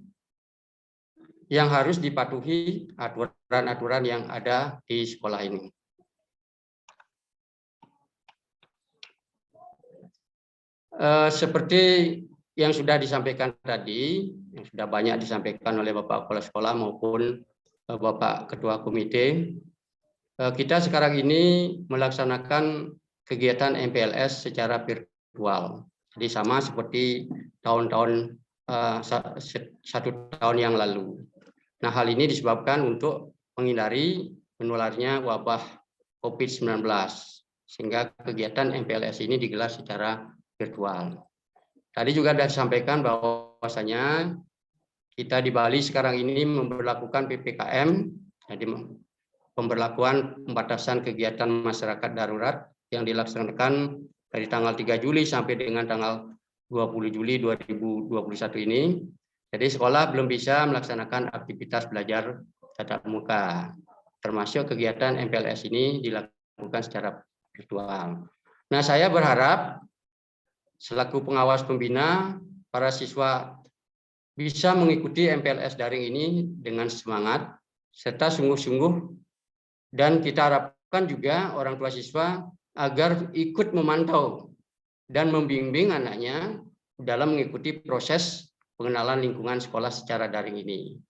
yang harus dipatuhi aturan-aturan yang ada di sekolah ini. Seperti yang sudah disampaikan tadi, yang sudah banyak disampaikan oleh Bapak Kepala Sekolah maupun Bapak Ketua Komite, kita sekarang ini melaksanakan kegiatan MPLS secara virtual. Jadi sama seperti tahun-tahun satu tahun yang lalu. Nah, hal ini disebabkan untuk menghindari menularnya wabah COVID-19, sehingga kegiatan MPLS ini digelar secara virtual. Tadi juga sudah disampaikan bahwasanya kita di Bali sekarang ini memberlakukan PPKM, jadi pemberlakuan pembatasan kegiatan masyarakat darurat yang dilaksanakan dari tanggal 3 Juli sampai dengan tanggal 20 Juli 2021 ini. Jadi sekolah belum bisa melaksanakan aktivitas belajar tatap muka, termasuk kegiatan MPLS ini dilakukan secara virtual. Nah, saya berharap selaku pengawas pembina para siswa bisa mengikuti MPLS daring ini dengan semangat serta sungguh-sungguh, dan kita harapkan juga orang tua siswa agar ikut memantau dan membimbing anaknya dalam mengikuti proses pengenalan lingkungan sekolah secara daring ini.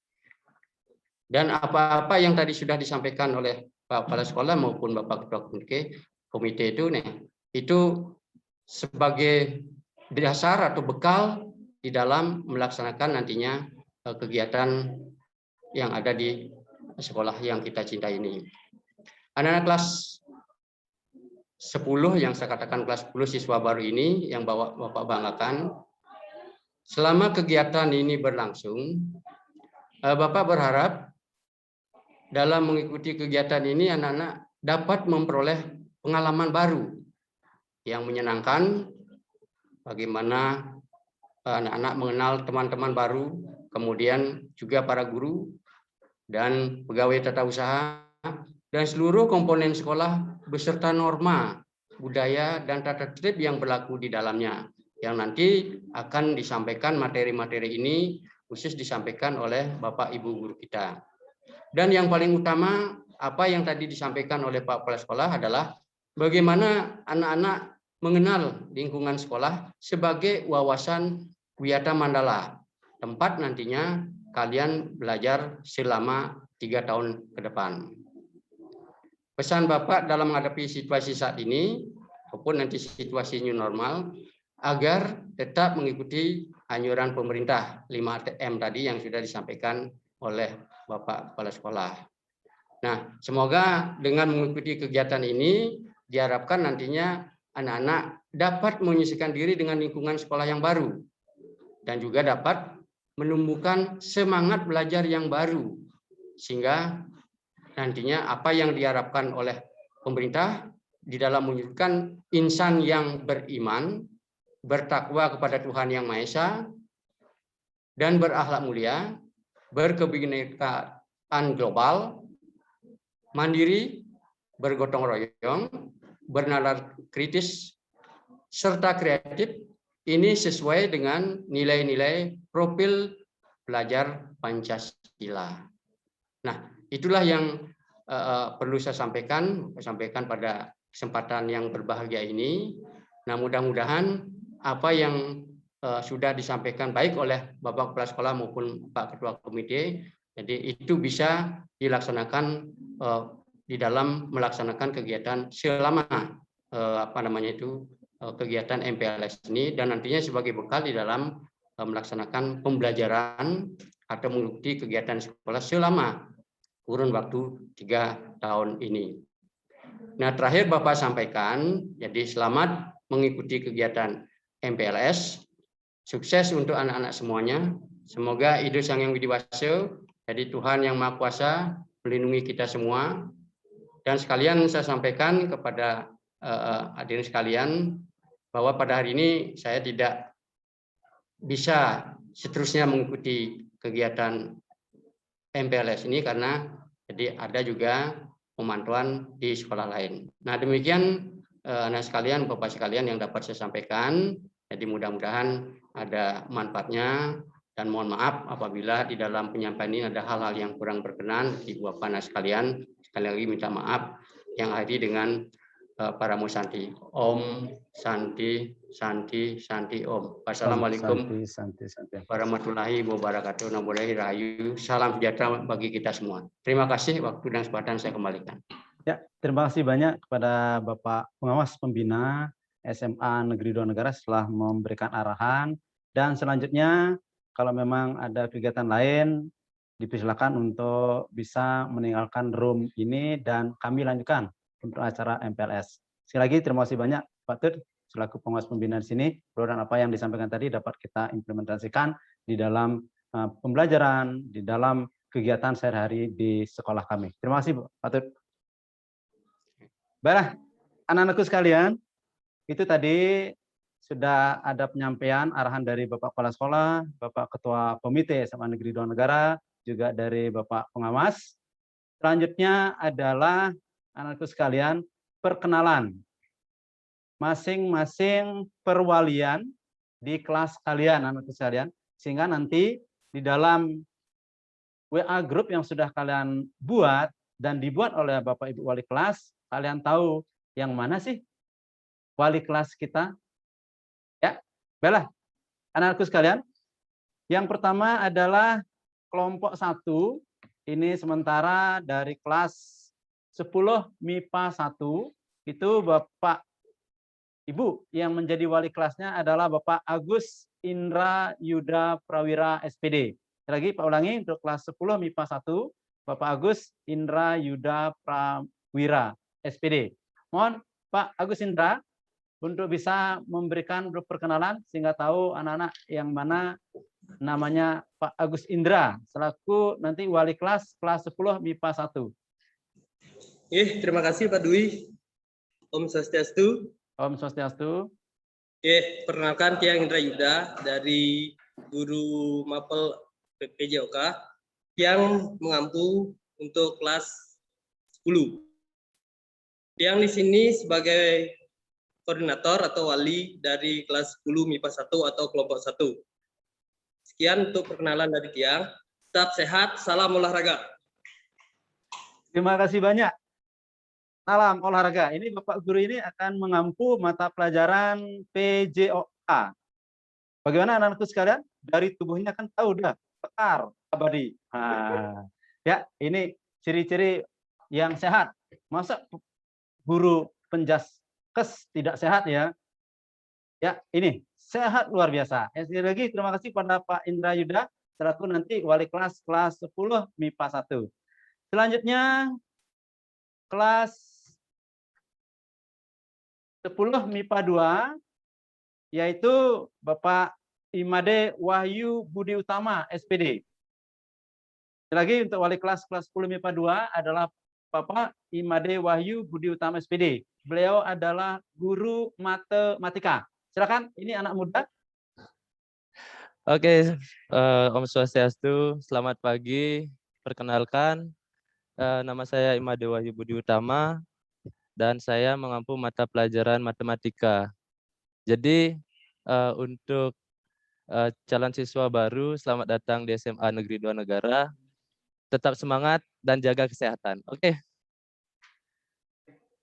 Dan apa-apa yang tadi sudah disampaikan oleh Pak Kepala Sekolah maupun Bapak Ketua Komite itu sebagai dasar atau bekal di dalam melaksanakan nantinya kegiatan yang ada di sekolah yang kita cintai ini. Anak-anak kelas 10 yang saya katakan kelas 10 siswa baru ini yang Bapak banggakan, selama kegiatan ini berlangsung, Bapak berharap dalam mengikuti kegiatan ini anak-anak dapat memperoleh pengalaman baru yang menyenangkan, bagaimana anak-anak mengenal teman-teman baru, kemudian juga para guru dan pegawai tata usaha dan seluruh komponen sekolah beserta norma, budaya, dan tata tertib yang berlaku di dalamnya, yang nanti akan disampaikan materi-materi ini khusus disampaikan oleh Bapak Ibu guru kita. Dan yang paling utama, apa yang tadi disampaikan oleh Pak Kepala Sekolah adalah bagaimana anak-anak mengenal lingkungan sekolah sebagai wawasan Wiyata Mandala, tempat nantinya kalian belajar selama 3 tahun ke depan. Pesan Bapak dalam menghadapi situasi saat ini, maupun nanti situasi new normal, agar tetap mengikuti anjuran pemerintah 5M tadi yang sudah disampaikan oleh Bapak Kepala Sekolah. Nah, semoga dengan mengikuti kegiatan ini, diharapkan nantinya anak-anak dapat menyesuaikan diri dengan lingkungan sekolah yang baru, dan juga dapat menumbuhkan semangat belajar yang baru, sehingga nantinya apa yang diharapkan oleh pemerintah di dalam mewujudkan insan yang beriman, bertakwa kepada Tuhan Yang Maha Esa, dan berakhlak mulia, berkebinekaan global, mandiri, bergotong royong, bernalar kritis, serta kreatif, ini sesuai dengan nilai-nilai profil pelajar Pancasila. Nah, itulah yang perlu saya sampaikan pada kesempatan yang berbahagia ini. Nah, mudah-mudahan apa yang sudah disampaikan baik oleh Bapak Kepala Sekolah maupun Pak Ketua Komite, jadi itu bisa dilaksanakan di dalam melaksanakan kegiatan selama kegiatan MPLS ini, dan nantinya sebagai bekal di dalam melaksanakan pembelajaran atau mengikuti kegiatan sekolah selama kurun waktu 3 tahun ini. Nah, terakhir Bapak sampaikan, jadi selamat mengikuti kegiatan MPLS, sukses untuk anak-anak semuanya. Semoga Idul Sang Yang Widi Waseso, jadi Tuhan Yang Maha Kuasa melindungi kita semua. Dan sekalian saya sampaikan kepada hadirin sekalian bahwa pada hari ini saya tidak bisa seterusnya mengikuti kegiatan MPLS ini karena jadi ada juga pemantauan di sekolah lain. Nah, demikian anak sekalian, Bapak sekalian yang dapat saya sampaikan. Jadi mudah-mudahan ada manfaatnya, dan mohon maaf apabila di dalam penyampaian ini ada hal-hal yang kurang berkenan di Bapak anak sekalian. Sekali lagi minta maaf yang hadir dengan para musanti. Om Santi Santi Santi Om. Wassalamualaikum warahmatullahi wabarakatuh. Namo-Buddhaya Rahayu. Salam sejahtera bagi kita semua. Terima kasih, waktu dan kesempatan saya kembalikan. Ya, terima kasih banyak kepada Bapak Pengawas Pembina SMA Negeri 2 Negara setelah memberikan arahan, dan selanjutnya kalau memang ada kegiatan lain dipersilakan untuk bisa meninggalkan room ini dan kami lanjutkan untuk acara MPLS. Sekali lagi terima kasih banyak Pak Tut selaku pengawas pembina di sini. Mudah-mudahan apa yang disampaikan tadi dapat kita implementasikan di dalam pembelajaran, di dalam kegiatan sehari-hari di sekolah kami. Terima kasih Pak Tut. Baiklah, anak-anakku sekalian, itu tadi sudah ada penyampaian arahan dari Bapak Kepala Sekolah, Bapak Ketua Komite SMA Negeri 2 Negara, juga dari Bapak Pengawas. Selanjutnya adalah anak-anakku sekalian, perkenalan. Masing-masing perwalian di kelas kalian, anak-anak sekalian, sehingga nanti di dalam WA grup yang sudah kalian buat dan dibuat oleh Bapak Ibu wali kelas, kalian tahu yang mana sih wali kelas kita? Ya, baiklah, anak-anakku sekalian. Yang pertama adalah kelompok 1, ini sementara dari kelas 10 MIPA 1, itu Bapak Ibu yang menjadi wali kelasnya adalah Bapak Agus Indra Yuda Prawira SPD. Lagi Pak ulangi, untuk kelas 10 MIPA 1, Bapak Agus Indra Yuda Prawira SPD. Mohon Pak Agus Indra untuk bisa memberikan perkenalan sehingga tahu anak-anak yang mana namanya Pak Agus Indra selaku nanti wali kelas 10 MIPA 1. Terima kasih Pak Dwi. Om Swastiastu. Om Swastiastu. Perkenalkan Tiang Indra Yuda dari guru Mapel PPJOK yang mengampu untuk kelas 10. Yang di sini sebagai koordinator atau wali dari kelas 10 MIPA 1 atau kelompok 1. Sekian untuk perkenalan dari Tiang. Tetap sehat, salam olahraga. Terima kasih banyak. Salam olahraga. Ini Bapak Guru ini akan mengampu mata pelajaran PJOK. Bagaimana anak-anakku sekalian? Dari tubuhnya kan tahu dah, kekar, abadi. Nah, ya, ini ciri-ciri yang sehat. Masa guru penjaskes tidak sehat ya? Ya, ini sehat luar biasa. Sekali lagi terima kasih pada Pak Indra Yuda selaku nanti wali kelas 10 MIPA 1. Selanjutnya kelas 10 MIPA 2 yaitu Bapak Imade Wahyu Budi Utama SPD. Lagi untuk wali kelas 10 MIPA 2 adalah Bapak Imade Wahyu Budi Utama SPD. Beliau adalah guru matematika. Silakan, ini anak muda. Oke, Om Swastiastu, selamat pagi. Perkenalkan, nama saya Imade Wahyu Budi Utama dan saya mengampu mata pelajaran matematika. Jadi untuk calon siswa baru, selamat datang di SMA Negeri 2 Negara. Tetap semangat dan jaga kesehatan. Oke.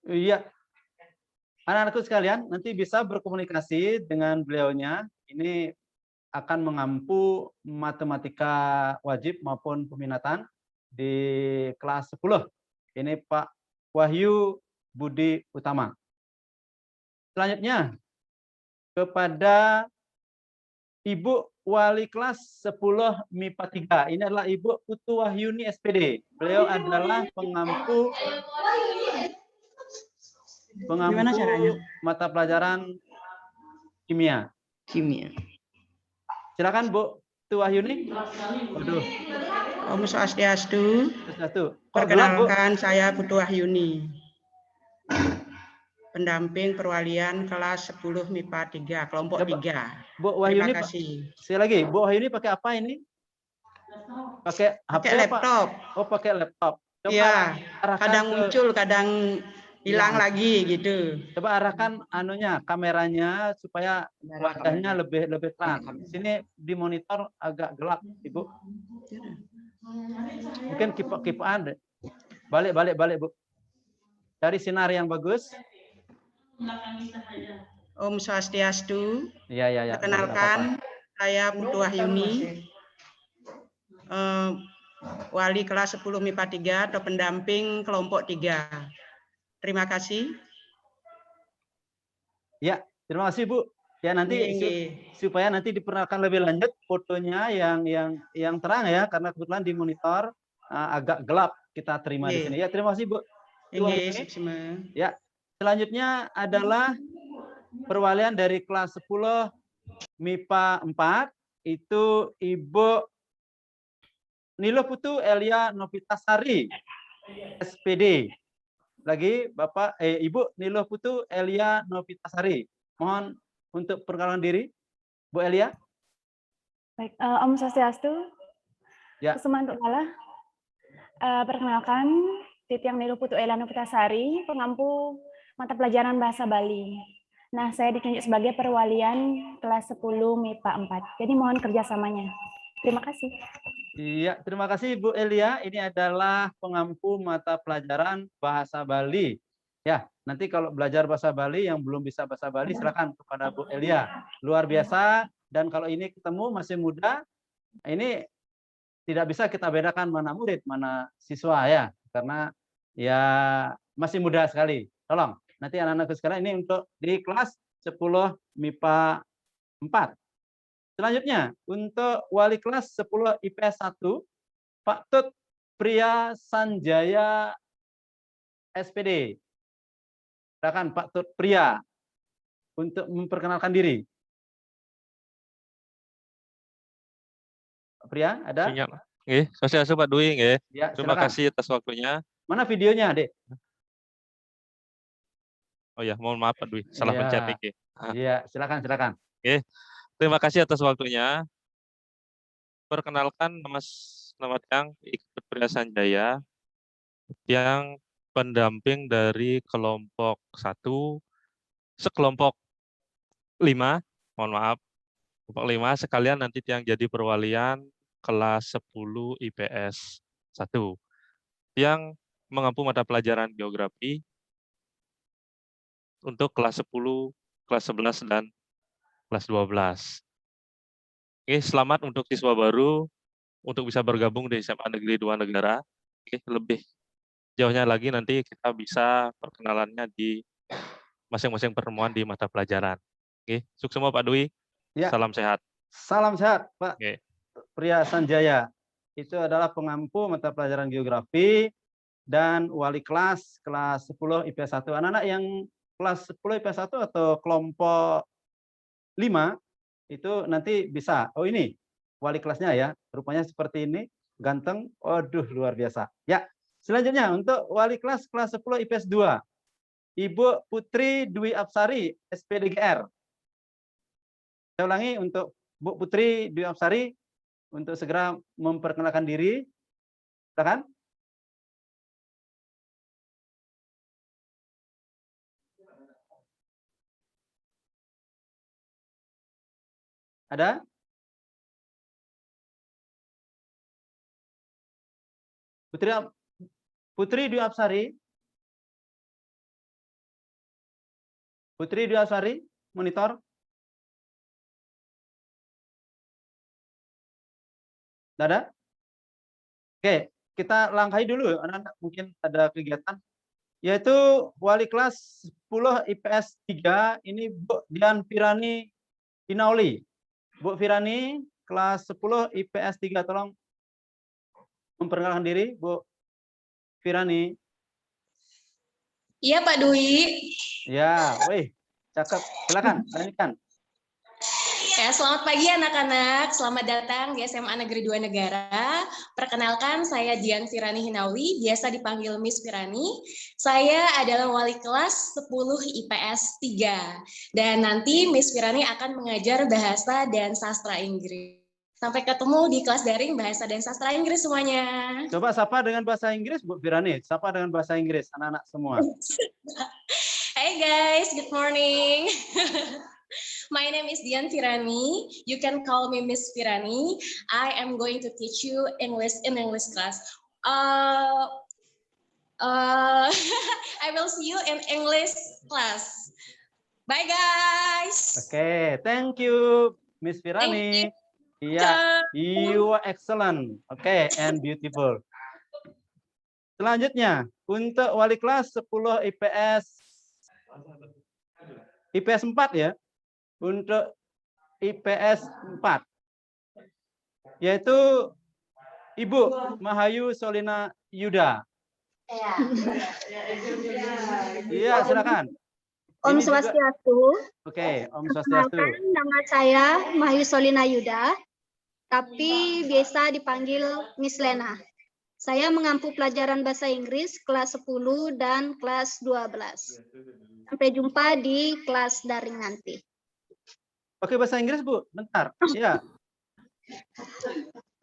Iya. Anak-anakku sekalian, nanti bisa berkomunikasi dengan beliaunya. Ini akan mengampu matematika wajib maupun peminatan di kelas 10. Ini Pak Wahyu Budi Utama. Selanjutnya, kepada Ibu Wali kelas 10 MIPA 3. Ini adalah Ibu Putu Wahyuni SPD. Beliau adalah pengampu mata pelajaran kimia. Silakan Bu Putu Wahyuni. Waduh. Om Swastiastu. Swastiastu. Perkenalkan saya Putu Wahyuni. Pendamping perwalian kelas 10 MIPA 3, kelompok 3. Bu Wahyuni, terima kasih. Sekali lagi, Bu Wahyuni pakai apa ini? Pakai HP laptop. Apa? Oh, pakai laptop. Coba ya, kadang muncul, kadang hilang lagi gitu. Coba arahkan anunya, kameranya supaya wajahnya lebih terang. Di sini di monitor agak gelap, Ibu. Mungkin kipas balik Bu. Cari sinar yang bagus. Om Swastiastu. Ya. Perkenalkan, saya Putu Wahyuni, wali kelas 10 MIPA 3 atau pendamping kelompok 3. Terima kasih. Ya, terima kasih Bu. Ya nanti supaya nanti diperkenalkan lebih lanjut fotonya yang terang ya, karena kebetulan di monitor agak gelap kita terima di sini. Ya, terima kasih Bu. Ya. Selanjutnya adalah perwalian dari kelas 10 MIPA 4, itu Ibu Nilo Putu Elia Novitasari, SPD. Lagi Bapak Ibu Nilo Putu Elia Novitasari. Mohon untuk perkenalan diri, Bu Elia. Baik, Om Swastiastu. Ya. Semantukala. Perkenalkan, Titiang Nilo Putu Elia Novitasari, pengampu mata pelajaran bahasa Bali. Nah, saya ditunjuk sebagai perwalian kelas 10 MIPA 4. Jadi mohon kerjasamanya. Terima kasih. Iya, terima kasih Bu Elia. Ini adalah pengampu mata pelajaran bahasa Bali. Ya, nanti kalau belajar bahasa Bali yang belum bisa bahasa Bali silakan kepada Bu Elia. Luar biasa, dan kalau ini ketemu masih muda, ini tidak bisa kita bedakan mana murid, mana siswa ya, karena ya masih muda sekali. Tolong, nanti anak-anakku sekalian ini untuk di kelas 10 MIPA 4. Selanjutnya, untuk wali kelas 10 IPS 1, Pak Tut Priya Sanjaya SPD. Silakan Pak Tut Priya untuk memperkenalkan diri. Pak Priya, ada? Nggih, sosialisasi Pak Dwi nggih. Ya, Terima silakan. kasih atas waktunya. Mana videonya, Dek? Oh ya, mohon maaf Pak Dwi, salah Iya. pencet nih. Iya, silakan. Oke, terima kasih atas waktunya. Perkenalkan nama yang Ikut Priya Sanjaya yang pendamping dari kelompok 1, sekelompok 5, mohon maaf, kelompok 5 sekalian nanti yang jadi perwalian kelas 10 IPS 1 yang mengampu mata pelajaran geografi untuk kelas 10, kelas 11, dan kelas 12. Oke, selamat untuk siswa baru untuk bisa bergabung di SMA Negeri 2 Negara. Oke, lebih jauhnya lagi nanti kita bisa perkenalannya di masing-masing pertemuan di mata pelajaran. Oke, sukses semua Pak Dwi. Ya. Salam sehat. Salam sehat, Pak Oke. Priya Sanjaya. Itu adalah pengampu mata pelajaran geografi dan wali kelas 10 IPS 1. Anak-anak yang kelas 10 IPS 1 atau kelompok 5 itu nanti bisa. Oh, ini wali kelasnya ya. Rupanya seperti ini, ganteng. Waduh, luar biasa. Ya, selanjutnya untuk wali kelas 10 IPS 2. Ibu Putri Dwi Apsari, SPDGR. Saya ulangi untuk Bu Putri Dwi Apsari untuk segera memperkenalkan diri. Silakan. Ada? Putri Dwi Apsari. Putri Dwi Apsari, monitor. Tidak ada? Oke, kita langkahi dulu. Anak-anak mungkin ada kegiatan. Yaitu wali kelas 10 IPS 3, ini Bu Dian Firani Hinauli. Bu Firani, kelas 10 IPS 3, tolong memperkenalkan diri, Bu Firani. Iya, Pak Dwi. Ya, wih, cakep. Silakan, lanjutkan. Ya, selamat pagi anak-anak. Selamat datang di SMA Negeri 2 Negara. Perkenalkan, saya Dian Firani Hinauli, biasa dipanggil Miss Firani. Saya adalah wali kelas 10 IPS 3. Dan nanti Miss Firani akan mengajar bahasa dan sastra Inggris. Sampai ketemu di kelas daring bahasa dan sastra Inggris semuanya. Coba sapa dengan bahasa Inggris, Bu Firani. Sapa dengan bahasa Inggris, anak-anak semua. Hey guys, good morning. My name is Dian Firani. You can call me Miss Firani. I am going to teach you English in English class. I will see you in English class. Bye guys. Okay, thank you, Miss Firani. Yeah, you are excellent. Okay, and beautiful. Selanjutnya, untuk wali kelas 10 IPS 4 ya. Untuk IPS 4. Yaitu Ibu Mahayu Solina Yuda. Iya, silakan. Om Swastiastu. Oke, Om Swastiastu. Nama saya Mahayu Solina Yuda, tapi biasa dipanggil Miss Lena. Saya mengampu pelajaran bahasa Inggris kelas 10 dan kelas 12. Sampai jumpa di kelas daring nanti. Oke, bahasa Inggris, Bu. Bentar. Ya.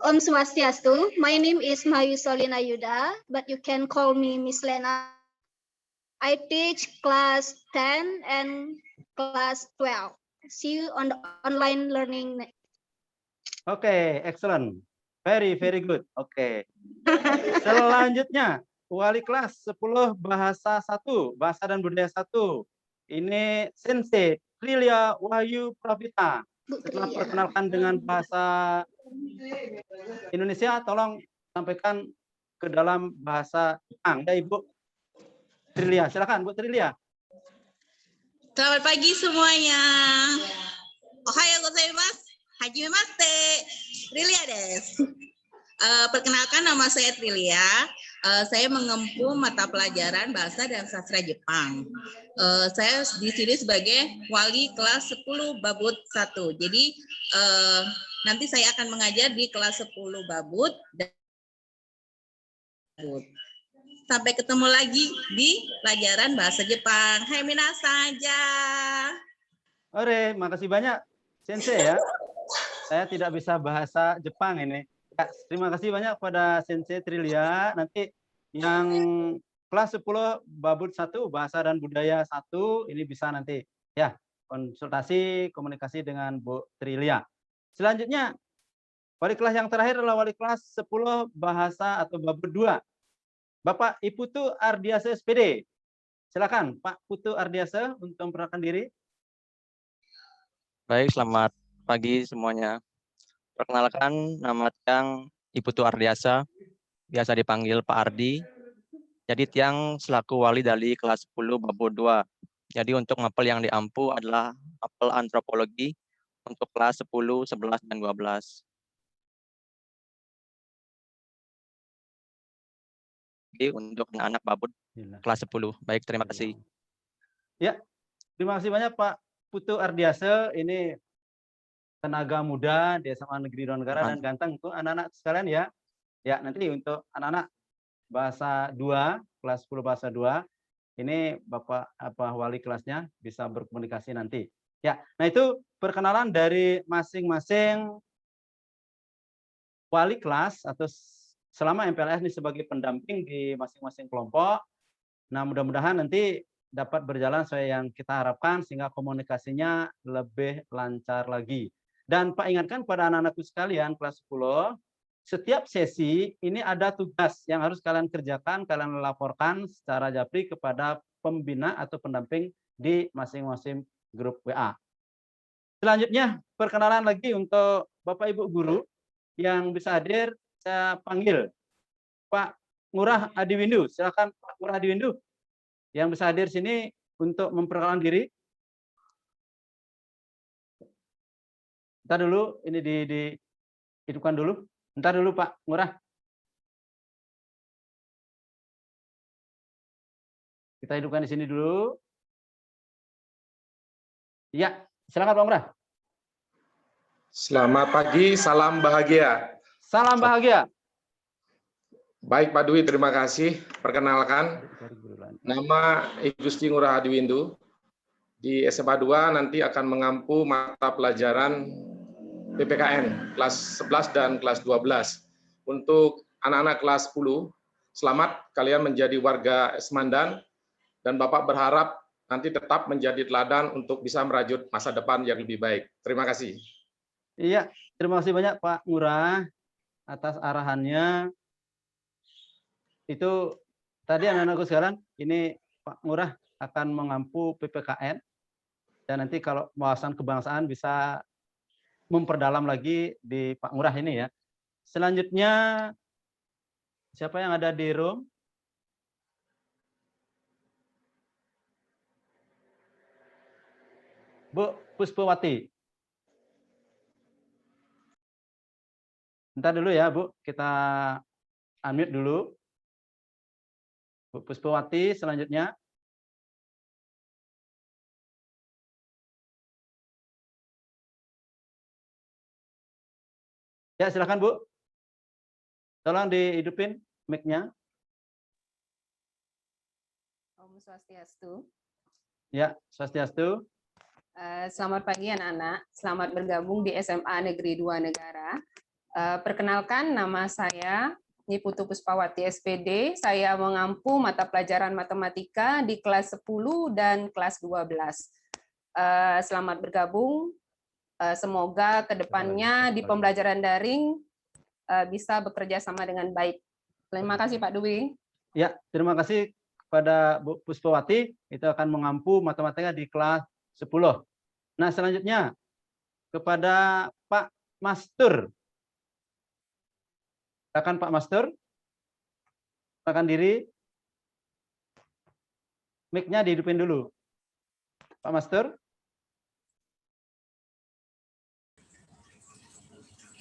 Om Swastiastu. My name is Mahayu Solina Yuda, but you can call me Miss Lena. I teach class 10 and class 12. See you on the online learning. Oke, excellent. Very good. Oke. Selanjutnya, wali kelas 10 bahasa 1, bahasa dan budaya 1. Ini Sensei Trilia Wahyu Pravita. Setelah perkenalkan dengan bahasa Indonesia, tolong sampaikan ke dalam bahasa Jepang. Ya, Ibu Trilia, silakan Bu Trilia. Selamat pagi semuanya. Ohayo gozaimasu. Hajimemashite. Trilia desu. Perkenalkan, nama saya Trilia. Saya mengempu mata pelajaran bahasa dan sastra Jepang. Saya di sini sebagai wali kelas 10 babut 1. Jadi nanti saya akan mengajar di kelas 10 babut. Sampai ketemu lagi di pelajaran bahasa Jepang. Hai minasan ja. Ore, makasih banyak Sensei ya. Saya tidak bisa bahasa Jepang ini. Ya, terima kasih banyak pada Sensei Trilia. Nanti yang kelas 10 babut 1 bahasa dan budaya 1 ini bisa nanti ya konsultasi komunikasi dengan Bu Trilia. Selanjutnya wali kelas yang terakhir adalah wali kelas 10 bahasa atau babut 2. Bapak Iputu Ardiasa SPD. Silakan Pak Putu Ardiasa untuk memperkenalkan diri. Baik, selamat pagi semuanya. Perkenalkan, nama Tiang Iputu Ardiasa, biasa dipanggil Pak Ardi. Jadi Tiang selaku wali dari kelas 10 babut 2. Jadi untuk mapel yang diampu adalah mapel antropologi untuk kelas 10, 11, dan 12. Jadi untuk anak-anak babut kelas 10. Baik, terima kasih. Ya, terima kasih banyak Pak Putu Ardiasa. Ini tenaga muda di SMA Negeri 2 Negara dan ganteng untuk anak-anak sekalian ya. Ya, nanti untuk anak-anak bahasa 2, kelas 10 bahasa 2, ini Bapak wali kelasnya bisa berkomunikasi nanti. Ya, nah itu perkenalan dari masing-masing wali kelas atau selama MPLS ini sebagai pendamping di masing-masing kelompok. Nah, mudah-mudahan nanti dapat berjalan sesuai yang kita harapkan sehingga komunikasinya lebih lancar lagi. Dan Pak ingatkan pada anak-anakku sekalian kelas 10, setiap sesi ini ada tugas yang harus kalian kerjakan, kalian laporkan secara japri kepada pembina atau pendamping di masing-masing grup WA. Selanjutnya, perkenalan lagi untuk Bapak Ibu guru yang bisa hadir, saya panggil Pak Ngurah Adiwindu. Silakan Pak Ngurah Adiwindu yang bisa hadir sini untuk memperkenalkan diri. Bentar dulu, ini dihidupkan dulu. Bentar dulu Pak Ngurah. Kita hidupkan di sini dulu. Ya, silakan Pak Ngurah. Selamat pagi, salam bahagia. Salam bahagia. Baik Pak Dwi, terima kasih. Perkenalkan, nama Igusti Ngurah Adiwindu. Di SMA 2 nanti akan mengampu mata pelajaran PPKN kelas 11 dan kelas 12. Untuk anak-anak kelas 10, selamat kalian menjadi warga Semandan dan Bapak berharap nanti tetap menjadi teladan untuk bisa merajut masa depan yang lebih baik. Terima kasih. Iya, terima kasih banyak Pak Ngurah atas arahannya. Itu tadi anak-anakku sekarang, ini Pak Ngurah akan mengampu PPKN. Dan nanti kalau wawasan kebangsaan bisa memperdalam lagi di Pak Ngurah ini ya. Selanjutnya, siapa yang ada di room? Bu Puspawati. Bentar dulu ya, Bu. Kita unmute dulu. Bu Puspawati, selanjutnya. Ya, silakan Bu. Tolong dihidupin mic-nya. Om Swastiastu. Ya, Swastiastu. Selamat pagi anak-anak. Selamat bergabung di SMA Negeri 2 Negara. Perkenalkan, nama saya Niputu Puspawati SPD. Saya mengampu mata pelajaran matematika di kelas 10 dan kelas 12. Selamat bergabung. Semoga kedepannya di pembelajaran daring bisa bekerja sama dengan baik. Terima kasih Pak Dwi. Ya, terima kasih kepada Bu Puspawati. Itu akan mengampu matematika di kelas 10. Nah, selanjutnya kepada Pak Mastur. Silakan Pak Mastur. Silakan diri. Mic-nya dihidupin dulu. Pak Mastur.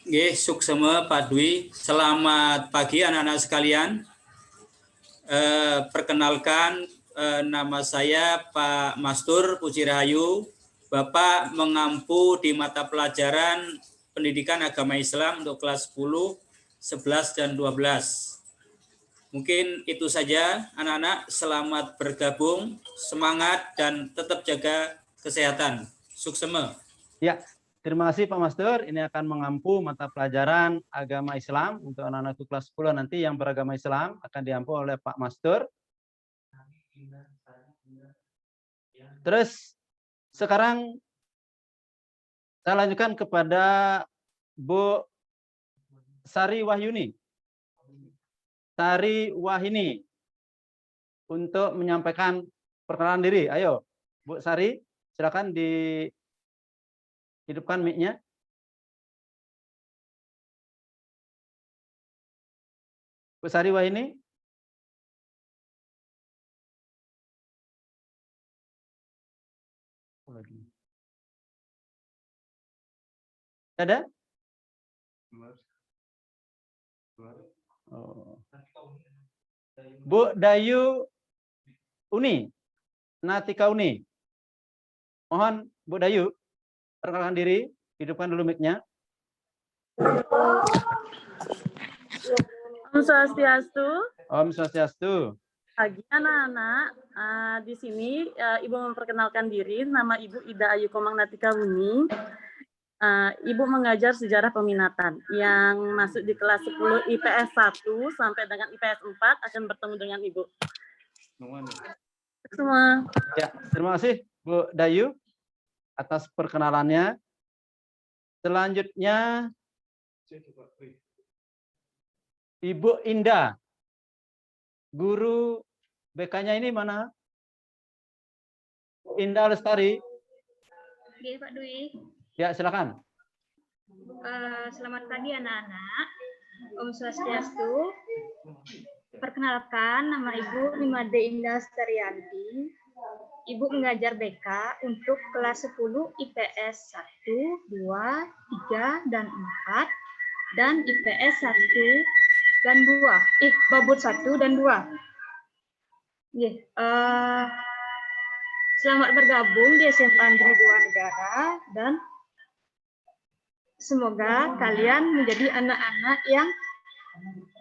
Nggih, suksema Pak Dwi. Selamat pagi anak-anak sekalian. Perkenalkan, nama saya Pak Mastur Puji Rahayu. Bapak mengampu di mata pelajaran Pendidikan Agama Islam untuk kelas 10, 11, dan 12. Mungkin itu saja anak-anak. Selamat bergabung, semangat, dan tetap jaga kesehatan. Suksema. Ya, terima kasih Pak Mastur. Ini akan mengampu mata pelajaran agama Islam untuk anak-anak kelas 10 nanti yang beragama Islam akan diampu oleh Pak Mastur. Terus sekarang saya lanjutkan kepada Bu Sari Wahyuni. Sari Wahini untuk menyampaikan perkenalan diri. Ayo, Bu Sari, silakan dihidupkan mic-nya. Bu Sari Wahini. Ada? Oh. Bu Dayu Uni, Natika Uni. Mohon Bu Dayu, perkenalkan diri, hidupkan dulu mic-nya. Om Swastiastu. Om Swastiastu. Pagi anak-anak. Di sini Ibu memperkenalkan diri, nama Ibu Ida Ayu Komang Natika Uni. Ibu mengajar sejarah peminatan yang masuk di kelas 10 IPS 1 sampai dengan IPS 4 akan bertemu dengan Ibu. Semua. Ya, terima kasih Bu Dayu atas perkenalannya. Selanjutnya Ibu Indah. Guru BK-nya ini mana? Indah Lestari. Oke, Pak Dwi. Ya, silakan. Selamat pagi anak-anak. Om Swastiastu. Perkenalkan, nama Ibu Nimade Indah Lestarianti. Ibu mengajar BK untuk kelas 10 IPS 1, 2, 3, dan 4, dan IPS 1 dan 2. Babut 1 dan 2. Selamat bergabung di SMA Negeri 2 Negara dan semoga kalian menjadi anak-anak yang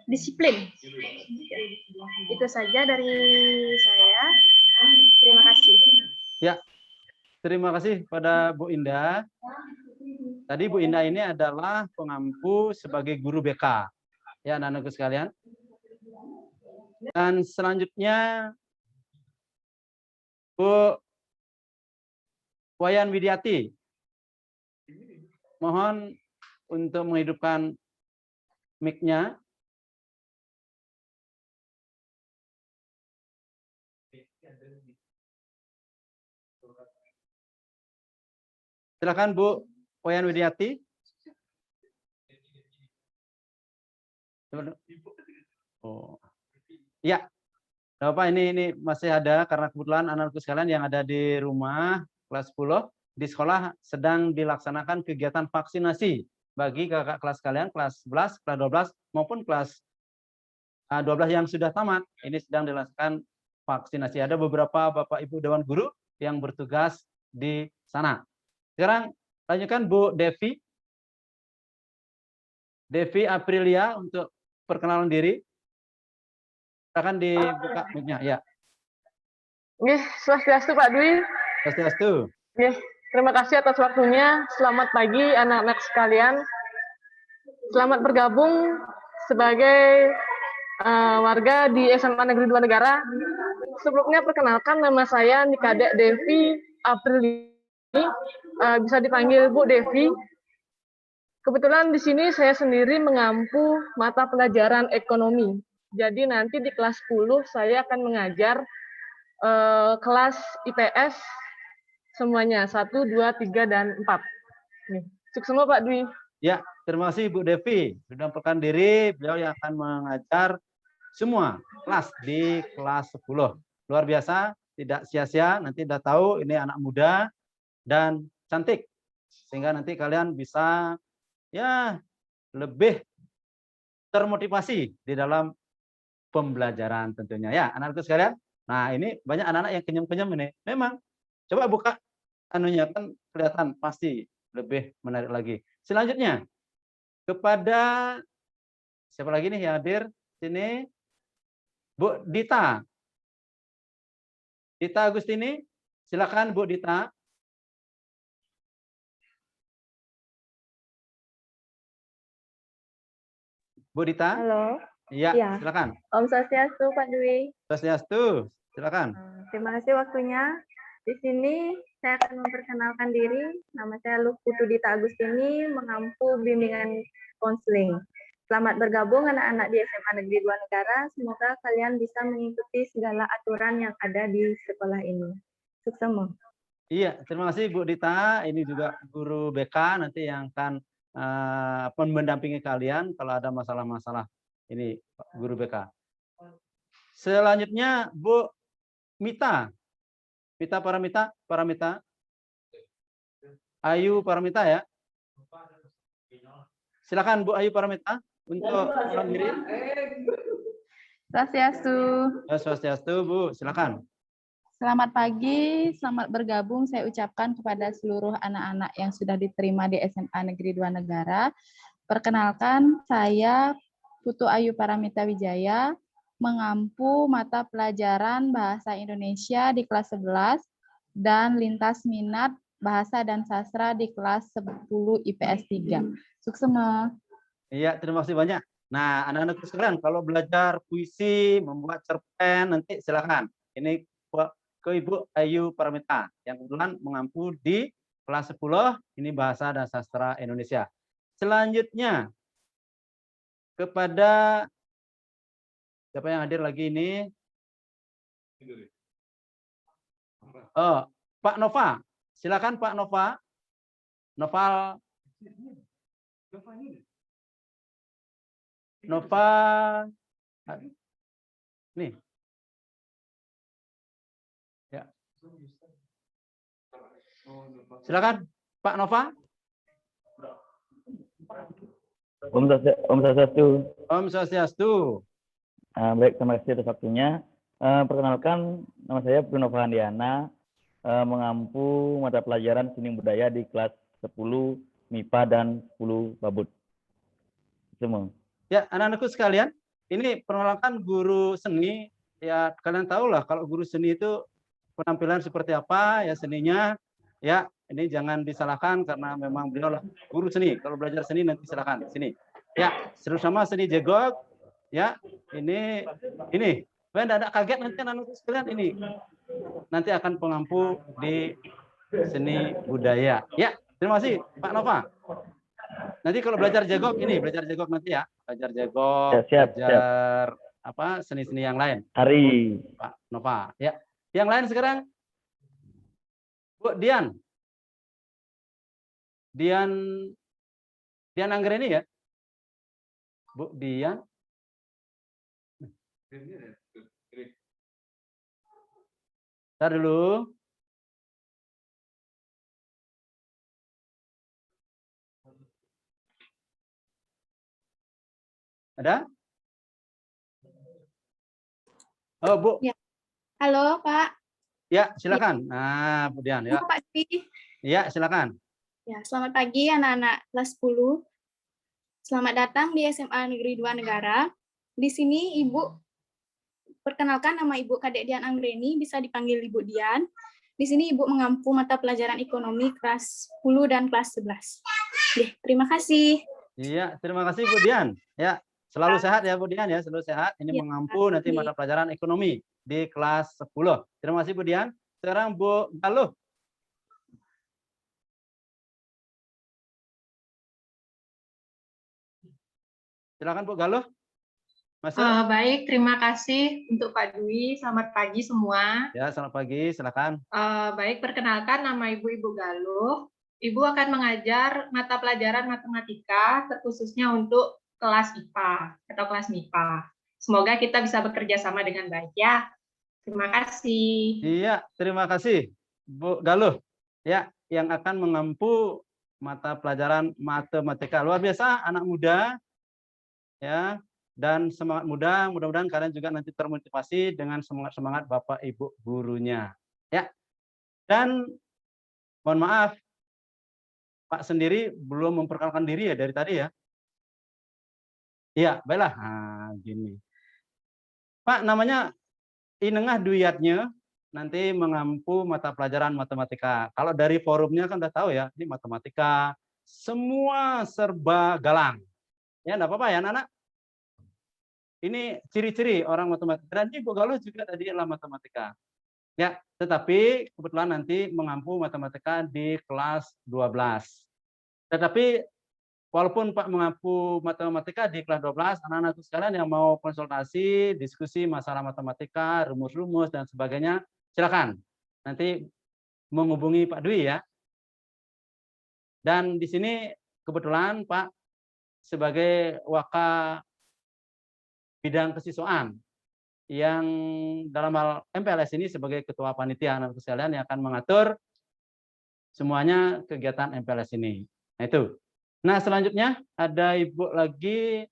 disiplin. Itu saja dari saya. Terima kasih. Ya, terima kasih pada Bu Indah. Tadi Bu Indah ini adalah pengampu sebagai guru BK. Ya, anak-anakku sekalian. Dan selanjutnya Bu Wayan Widiati. Mohon untuk menghidupkan mic-nya. Silakan Bu Wayan Widiati. Oh. Ya. Bapak ini masih ada karena kebetulan anak-anakku sekalian yang ada di rumah kelas 10 di sekolah sedang dilaksanakan kegiatan vaksinasi bagi kakak kelas kalian kelas 11, kelas 12 maupun kelas 12 yang sudah tamat. Ini sedang dilaksanakan vaksinasi. Ada beberapa Bapak Ibu Dewan Guru yang bertugas di sana. Sekarang lanjutkan Bu Devi. Devi Aprilia untuk perkenalan diri. Akan dibuka mic-nya, ya. Nggih, swastiastu Pak Dwi. Swastiastu. Nggih, terima kasih atas waktunya. Selamat pagi anak-anak sekalian. Selamat bergabung sebagai warga di SMA Negeri 2 Negara. Sebelumnya perkenalkan, nama saya Nikadek Devi Aprili, bisa dipanggil Bu Devi. Kebetulan di sini saya sendiri mengampu mata pelajaran ekonomi. Jadi nanti di kelas 10 saya akan mengajar kelas IPS semuanya 1, 2, 3, dan 4. Nih, sukses semua Pak Dwi. Ya, terima kasih Bu Devi. Sudah memperkenalkan diri, beliau yang akan mengajar semua kelas di kelas 10. Luar biasa, tidak sia-sia, nanti udah tahu ini anak muda dan cantik. Sehingga nanti kalian bisa ya lebih termotivasi di dalam pembelajaran tentunya ya anak-anakku sekalian. Nah, ini banyak anak-anak yang kenyam-kenyam ini. Memang coba buka anunya kan kelihatan pasti lebih menarik lagi. Selanjutnya kepada siapa lagi nih yang hadir sini? Bu Dita. Dita Agustini, silakan Bu Dita. Bu Dita. Halo. Iya, Ya. silakan. Om Swastiastu, Pak Dwi. Swastiastu, silakan. Terima kasih waktunya. Di sini saya akan memperkenalkan diri. Nama saya Putu Dita Agustini, mengampu bimbingan konseling. Selamat bergabung anak-anak di SMA Negeri 2 Negara. Semoga kalian bisa mengikuti segala aturan yang ada di sekolah ini. Sukses semua. Iya, terima kasih Bu Dita. Ini juga guru BK nanti yang akan mendampingi kalian kalau ada masalah-masalah. Ini guru BK. Selanjutnya Bu Mita. Mita Paramita. Ayu Paramita ya. Silakan Bu Ayu Paramita untuk diri. Swastiastu. Swastiastu Bu, silakan. Selamat pagi, selamat bergabung saya ucapkan kepada seluruh anak-anak yang sudah diterima di SMA Negeri 2 Negara. Perkenalkan, saya Putu Ayu Paramita Wijaya, mengampu mata pelajaran Bahasa Indonesia di kelas 11 dan lintas minat Bahasa dan Sastra di kelas 10 IPS 3. Sukses semua. Iya, terima kasih banyak. Nah, anak-anak sekalian, kalau belajar puisi, membuat cerpen, nanti silakan. Ini ke Ibu Ayu Paramita yang kebetulan mengampu di kelas 10 ini Bahasa dan Sastra Indonesia. Selanjutnya kepada siapa yang hadir lagi ini? Oh, Pak Nova. Silakan Pak Nova. Nova nih. Ya. Silakan Pak Nova. Om Swastiastu. Om Swastiastu. Baik, terima kasih atas waktunya. Perkenalkan, nama saya Nova Handiana, mengampu mata pelajaran seni budaya di kelas 10 MIPA dan 10 Babut. Semua. Ya, anak-anakku sekalian, ini perkenalkan guru seni. Ya, kalian tahu lah kalau guru seni itu penampilan seperti apa ya seninya. Ya, ini jangan disalahkan karena memang beliau lah guru seni. Kalau belajar seni nanti silakan sini. Ya, sama seni jegok. Ya, ini. Tidak kaget nanti anak-anak sekalian ini. Nanti akan pengampu di seni budaya. Ya, terima kasih Pak Nova. Nanti kalau belajar jegok ini, belajar jegok nanti ya. Belajar jegok, siap. apa seni-seni yang lain. Hari. Pak Nova. Ya, yang lain sekarang Bu Dian. Dian Anggreni ya. Bu Dian. Bentar dulu. Ada? Oh, Bu. Ya. Halo, Pak. Ya, silakan. Nah, Bu Dian ya. Pak Dwi. Ya, silakan. Ya, selamat pagi anak-anak kelas 10. Selamat datang di SMA Negeri 2 Negara. Di sini Ibu, perkenalkan nama Ibu Kadek Dian Anggreni, bisa dipanggil Ibu Dian. Di sini Ibu mengampu mata pelajaran ekonomi kelas 10 dan kelas 11. Terima kasih. Iya, terima kasih Bu Dian. Ya, Selalu sehat ya Bu Dian ya, selalu sehat. Ini Ya, mengampu nanti mata pelajaran ekonomi di kelas 10. Terima kasih Bu Dian. Sekarang Bu Galuh. Silakan Bu Galuh. Masuk. Baik, terima kasih untuk Pak Dwi. Selamat pagi semua. Ya, selamat pagi. Silakan. Baik, perkenalkan nama Ibu Galuh. Ibu akan mengajar mata pelajaran matematika, terkhususnya untuk kelas IPA atau kelas MIPA. Semoga kita bisa bekerja sama dengan baik ya. Terima kasih. Iya, terima kasih Bu Galuh. Ya, yang akan mengampu mata pelajaran matematika. Luar biasa, anak muda. Ya, dan semangat muda, mudah-mudahan kalian juga nanti termotivasi dengan semangat-semangat Bapak Ibu gurunya. Ya. Dan mohon maaf, Pak sendiri belum memperkenalkan diri ya dari tadi ya. Iya, baiklah. Nah, gini. Pak namanya Inengah Duyatnya, nanti mengampu mata pelajaran matematika. Kalau dari forumnya kan udah tahu ya, ini matematika semua serba galang. Ya, enggak apa-apa ya anak-anak. Ini ciri-ciri orang matematika. Dan Ibu Galuh juga tadi adalah matematika. Ya, tetapi kebetulan nanti mengampu matematika di kelas 12. Tetapi walaupun Pak mengampu matematika di kelas 12, anak-anak sekalian yang mau konsultasi, diskusi masalah matematika, rumus-rumus dan sebagainya, silakan. Nanti menghubungi Pak Dwi ya. Dan di sini kebetulan Pak sebagai Waka bidang kesiswaan yang dalam hal MPLS ini sebagai ketua panitia anak sekalian yang akan mengatur semuanya kegiatan MPLS ini. Nah itu. Nah selanjutnya ada Ibu lagi.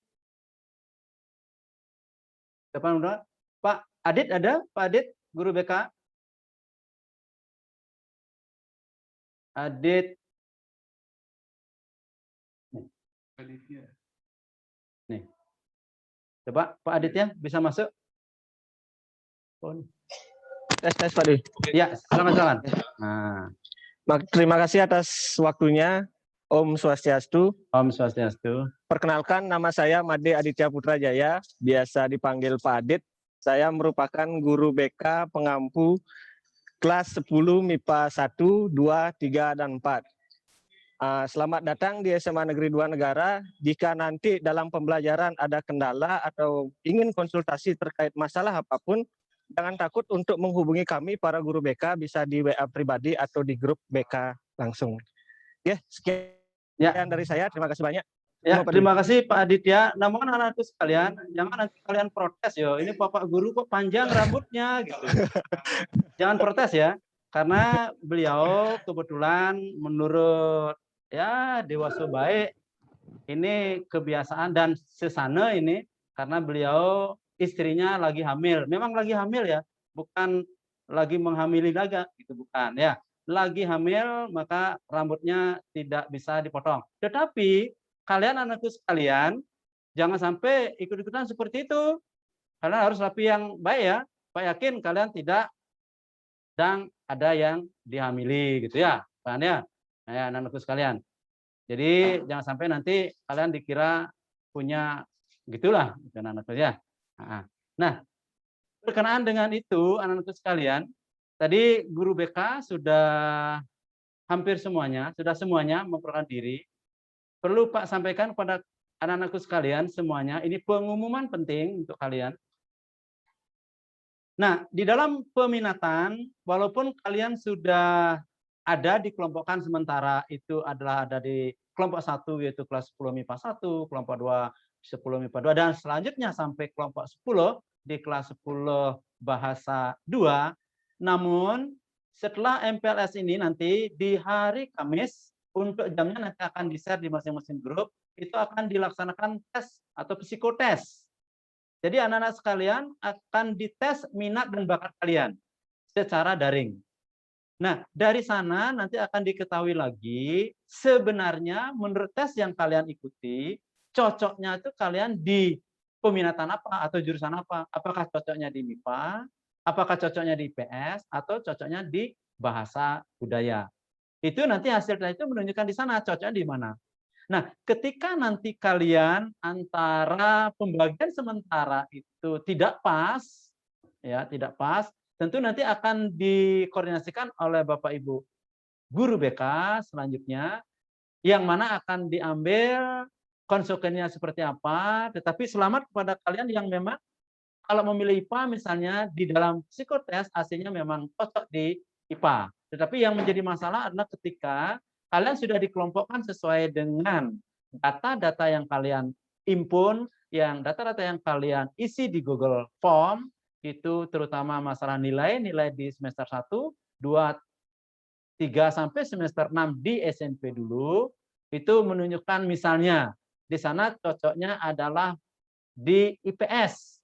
Depan udah. Pak Adit ada? Pak Adit, guru BK. Adit. Nih. Coba Pak Adit ya bisa masuk. Tes Pak Dwi. Ya, silakan. Nah. Terima kasih atas waktunya. Om Swastiastu. Om Swastiastu. Perkenalkan nama saya Made Aditya Putra Jaya, biasa dipanggil Pak Adit. Saya merupakan guru BK pengampu kelas 10 MIPA 1, 2, 3, dan 4. Selamat datang di SMA Negeri 2 Negara. Jika nanti dalam pembelajaran ada kendala atau ingin konsultasi terkait masalah apapun, jangan takut untuk menghubungi kami para guru BK, bisa di WA pribadi atau di grup BK langsung. Ya, sekian dari saya. Terima kasih banyak. Ya, terima kasih Pak Adit ya. Namun anak-anakku sekalian, jangan nanti kalian protes yo. Ini Bapak guru kok panjang rambutnya gitu. Jangan protes ya, karena beliau kebetulan menurut ya dewasa baik ini kebiasaan dan sesana ini karena beliau istrinya lagi hamil. Memang lagi hamil ya, bukan lagi menghamili daga gitu, bukan ya. Lagi hamil maka rambutnya tidak bisa dipotong. Tetapi kalian anakku sekalian jangan sampai ikut-ikutan seperti itu. Kalian harus rapi yang baik ya. Pak yakin kalian tidak sedang ada yang dihamili gitu ya. Paham ya? Nah, anak-anakku sekalian. Jadi jangan sampai nanti kalian dikira punya gitulah anak-anakku ya. Nah, berkenaan dengan itu anak-anakku sekalian, tadi guru BK sudah hampir semuanya, sudah semuanya memperkenalkan diri. Perlu Pak sampaikan kepada anak-anakku sekalian semuanya, ini pengumuman penting untuk kalian. Nah, di dalam peminatan, walaupun kalian sudah ada di kelompokan sementara, itu adalah ada di kelompok 1 yaitu kelas 10 MIPA 1, kelompok 2 10 MIPA 2, dan selanjutnya sampai kelompok 10 di kelas 10 bahasa 2. Namun setelah MPLS ini nanti di hari Kamis, untuk jamnya nanti akan di-share di masing-masing grup, itu akan dilaksanakan tes atau psikotes. Jadi anak-anak sekalian akan dites minat dan bakat kalian secara daring. Nah, dari sana nanti akan diketahui lagi sebenarnya menurut tes yang kalian ikuti, cocoknya itu kalian di peminatan apa atau jurusan apa? Apakah cocoknya di MIPA, apakah cocoknya di IPS, atau cocoknya di bahasa budaya. Itu nanti hasilnya itu menunjukkan di sana cocoknya di mana. Nah, ketika nanti kalian antara pembagian sementara itu tidak pas, ya, tidak pas, tentu nanti akan dikoordinasikan oleh Bapak Ibu guru BK selanjutnya, yang mana akan diambil konsekuensinya seperti apa, tetapi selamat kepada kalian yang memang kalau memilih IPA misalnya di dalam psikotes AC-nya memang cocok di IPA. Tetapi yang menjadi masalah adalah ketika kalian sudah dikelompokkan sesuai dengan data-data yang kalian impun, yang data-data yang kalian isi di Google Form, itu terutama masalah nilai di semester 1, 2, 3 sampai semester 6 di SMP dulu, itu menunjukkan misalnya di sana cocoknya adalah di IPS,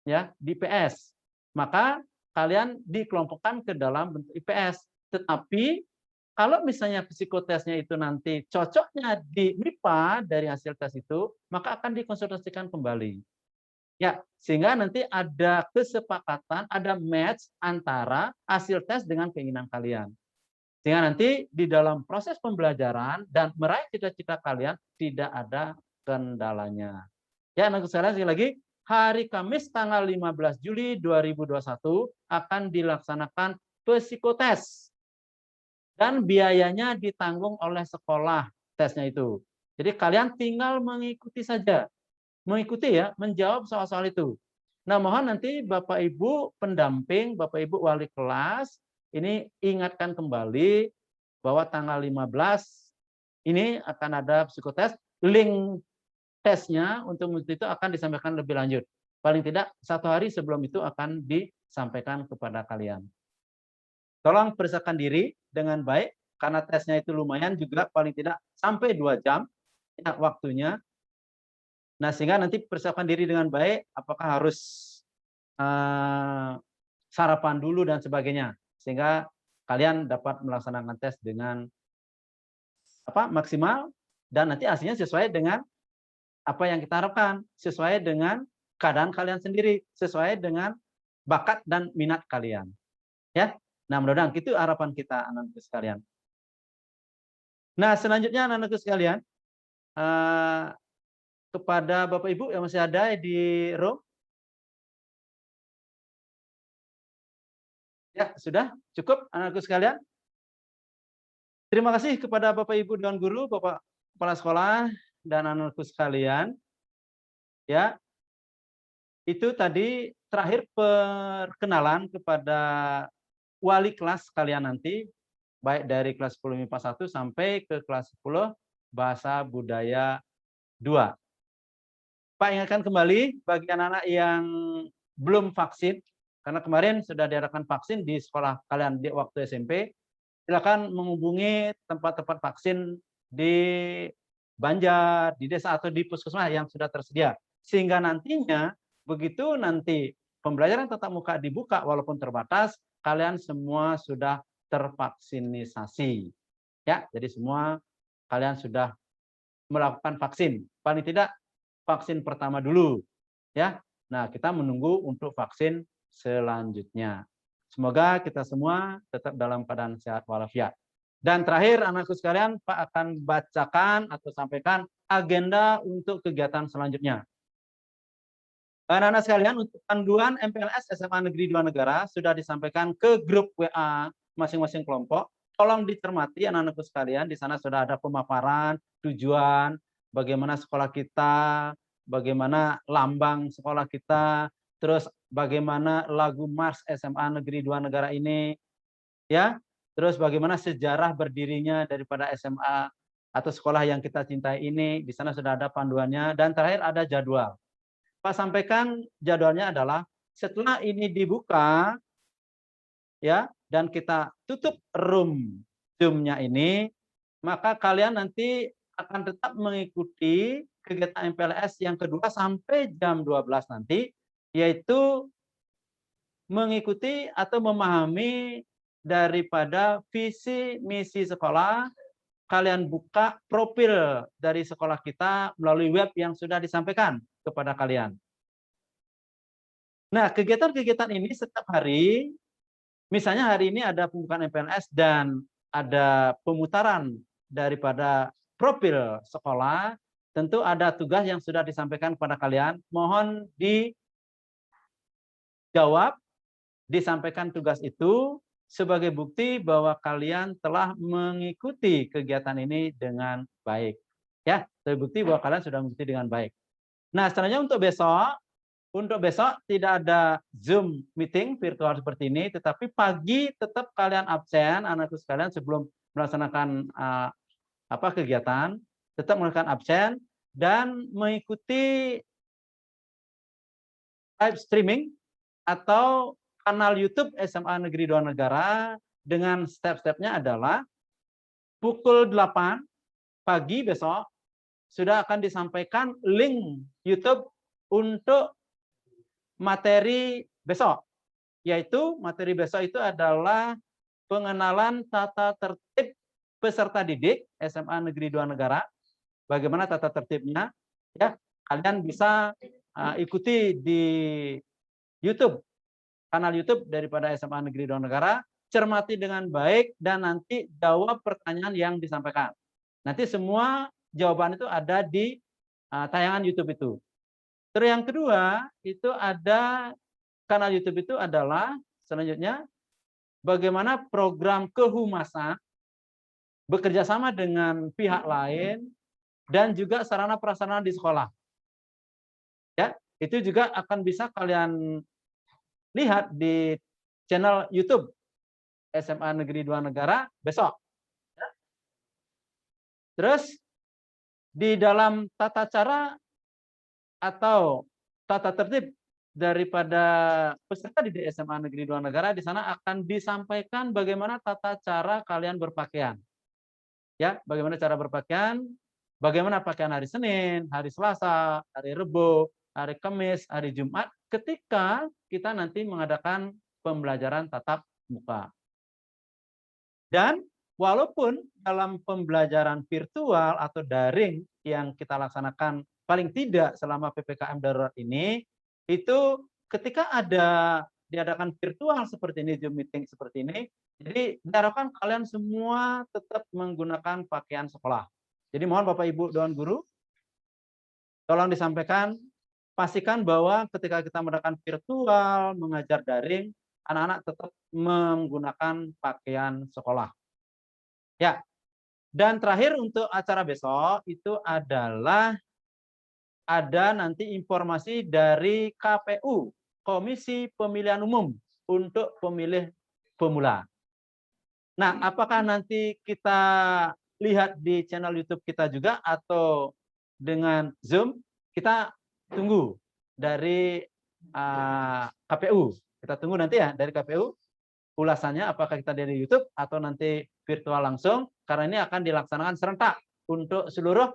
ya, di IPS. Maka kalian dikelompokkan ke dalam bentuk IPS. Tetapi kalau misalnya psikotesnya itu nanti cocoknya di MIPA dari hasil tes itu, maka akan dikonsultasikan kembali. Ya, sehingga nanti ada kesepakatan, ada match antara hasil tes dengan keinginan kalian. Sehingga nanti di dalam proses pembelajaran dan meraih cita-cita kalian tidak ada kendalanya. Ya, anak sekalian, sekali lagi, hari Kamis tanggal 15 Juli 2021 akan dilaksanakan psikotes. Dan biayanya ditanggung oleh sekolah tesnya itu. Jadi kalian tinggal mengikuti saja. Mengikuti ya, menjawab soal-soal itu. Nah, mohon nanti Bapak Ibu pendamping, Bapak Ibu wali kelas, ini ingatkan kembali bahwa tanggal 15 ini akan ada psikotes. Link tesnya untuk itu akan disampaikan lebih lanjut. Paling tidak 1 hari sebelum itu akan disampaikan kepada kalian. Tolong persiapkan diri dengan baik, karena tesnya itu lumayan juga, paling tidak sampai 2 jam ya, waktunya. Nah, sehingga nanti persiapkan diri dengan baik, apakah harus sarapan dulu dan sebagainya, sehingga kalian dapat melaksanakan tes dengan maksimal, dan nanti hasilnya sesuai dengan apa yang kita harapkan, sesuai dengan keadaan kalian sendiri, sesuai dengan bakat dan minat kalian. Ya. Nah, mudah-mudahan itu harapan kita, anak-anakku sekalian. Nah, selanjutnya anak-anakku sekalian, kepada Bapak Ibu yang masih ada di room. Ya, sudah cukup anak-anakku sekalian. Terima kasih kepada Bapak Ibu Dewan Guru, Bapak Kepala Sekolah, dan anak-anakku sekalian. Ya, itu tadi terakhir perkenalan kepada wali kelas kalian nanti, baik dari kelas 10 MIPA 1 sampai ke kelas 10 Bahasa Budaya 2. Pak ingatkan kembali bagi anak-anak yang belum vaksin, karena kemarin sudah diadakan vaksin di sekolah kalian di waktu SMP, silakan menghubungi tempat-tempat vaksin di Banjar, di desa atau di puskesmas yang sudah tersedia. Sehingga nantinya begitu nanti pembelajaran tatap muka dibuka walaupun terbatas, kalian semua sudah tervaksinisasi. Ya, jadi semua kalian sudah melakukan vaksin. Paling tidak vaksin pertama dulu. Ya. Nah, kita menunggu untuk vaksin selanjutnya. Semoga kita semua tetap dalam keadaan sehat walafiat. Dan terakhir, anakku sekalian, Pak akan bacakan atau sampaikan agenda untuk kegiatan selanjutnya. Anak-anak sekalian, untuk panduan MPLS SMA Negeri 2 Negara sudah disampaikan ke grup WA masing-masing kelompok. Tolong dicermati anak-anakku sekalian, di sana sudah ada pemaparan, tujuan, bagaimana sekolah kita, bagaimana lambang sekolah kita, terus bagaimana lagu Mars SMA Negeri 2 Negara ini, ya, terus bagaimana sejarah berdirinya daripada SMA atau sekolah yang kita cintai ini, di sana sudah ada panduannya, dan terakhir ada jadwal. Pak sampaikan jadwalnya adalah setelah ini dibuka, ya, dan kita tutup room Zoom-nya ini, maka kalian nanti akan tetap mengikuti kegiatan MPLS yang kedua sampai jam 12 nanti, yaitu mengikuti atau memahami daripada visi misi sekolah. Kalian buka profil dari sekolah kita melalui web yang sudah disampaikan kepada kalian. Nah, kegiatan-kegiatan ini setiap hari, misalnya hari ini ada pembukaan MPLS dan ada pemutaran daripada profil sekolah, tentu ada tugas yang sudah disampaikan kepada kalian. Mohon dijawab, disampaikan tugas itu sebagai bukti bahwa kalian telah mengikuti kegiatan ini dengan baik. Ya, sebagai bukti bahwa kalian sudah mengikuti dengan baik. Nah, selanjutnya untuk besok tidak ada Zoom meeting virtual seperti ini, tetapi pagi tetap kalian absen, anakku sekalian, sebelum melaksanakan kegiatan, tetap melakukan absen dan mengikuti live streaming atau kanal YouTube SMA Negeri 2 Negara dengan step-stepnya adalah pukul 8 pagi besok sudah akan disampaikan link YouTube untuk materi besok, yaitu materi besok itu adalah pengenalan tata tertib peserta didik SMA Negeri 2 Negara. Bagaimana tata tertibnya? Ya, kalian bisa ikuti di YouTube, kanal YouTube daripada SMA Negeri 2 Negara, cermati dengan baik dan nanti jawab pertanyaan yang disampaikan. Nanti semua jawaban itu ada di tayangan YouTube itu. Terus yang kedua, itu ada kanal YouTube itu adalah selanjutnya bagaimana program kehumasan bekerja sama dengan pihak lain dan juga sarana prasarana di sekolah. Ya, itu juga akan bisa kalian lihat di channel YouTube SMA Negeri 2 Negara besok. Terus di dalam tata cara atau tata tertib daripada peserta didik SMA Negeri 2 Negara, di sana akan disampaikan bagaimana tata cara kalian berpakaian. Ya, bagaimana cara berpakaian, bagaimana pakaian hari Senin, hari Selasa, hari Rebo, hari Kamis, hari Jumat, ketika kita nanti mengadakan pembelajaran tatap muka. Dan walaupun dalam pembelajaran virtual atau daring yang kita laksanakan paling tidak selama PPKM darurat ini, itu ketika diadakan virtual seperti ini, Zoom meeting seperti ini, jadi diharapkan kalian semua tetap menggunakan pakaian sekolah. Jadi mohon Bapak Ibu Dewan Guru, tolong disampaikan, pastikan bahwa ketika kita menggunakan virtual, mengajar daring, anak-anak tetap menggunakan pakaian sekolah. Ya, dan terakhir untuk acara besok itu adalah ada nanti informasi dari KPU, Komisi Pemilihan Umum untuk pemilih pemula. Nah, apakah nanti kita lihat di channel YouTube kita juga atau dengan Zoom? Kita tunggu dari KPU. Kita tunggu nanti ya dari KPU ulasannya apakah kita dari YouTube atau nanti virtual langsung, karena ini akan dilaksanakan serentak untuk seluruh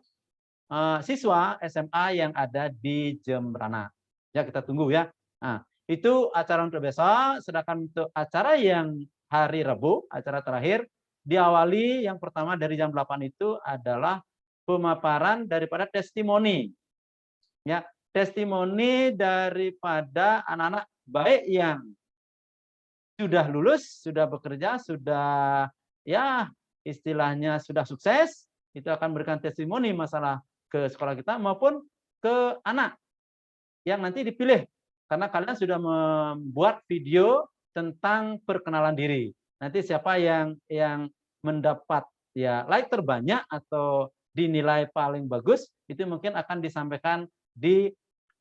siswa SMA yang ada di Jembrana. Ya, kita tunggu ya. Nah, itu acara untuk besok. Sedangkan untuk acara yang hari Rabu, acara terakhir, diawali yang pertama dari jam 8 itu adalah pemaparan daripada testimoni. Ya, testimoni daripada anak-anak baik yang sudah lulus, sudah bekerja, sudah ya istilahnya sudah sukses, itu akan memberikan testimoni masalah ke sekolah kita maupun ke anak yang nanti dipilih karena kalian sudah membuat video tentang perkenalan diri. Nanti siapa yang mendapat ya like terbanyak atau dinilai paling bagus itu mungkin akan disampaikan di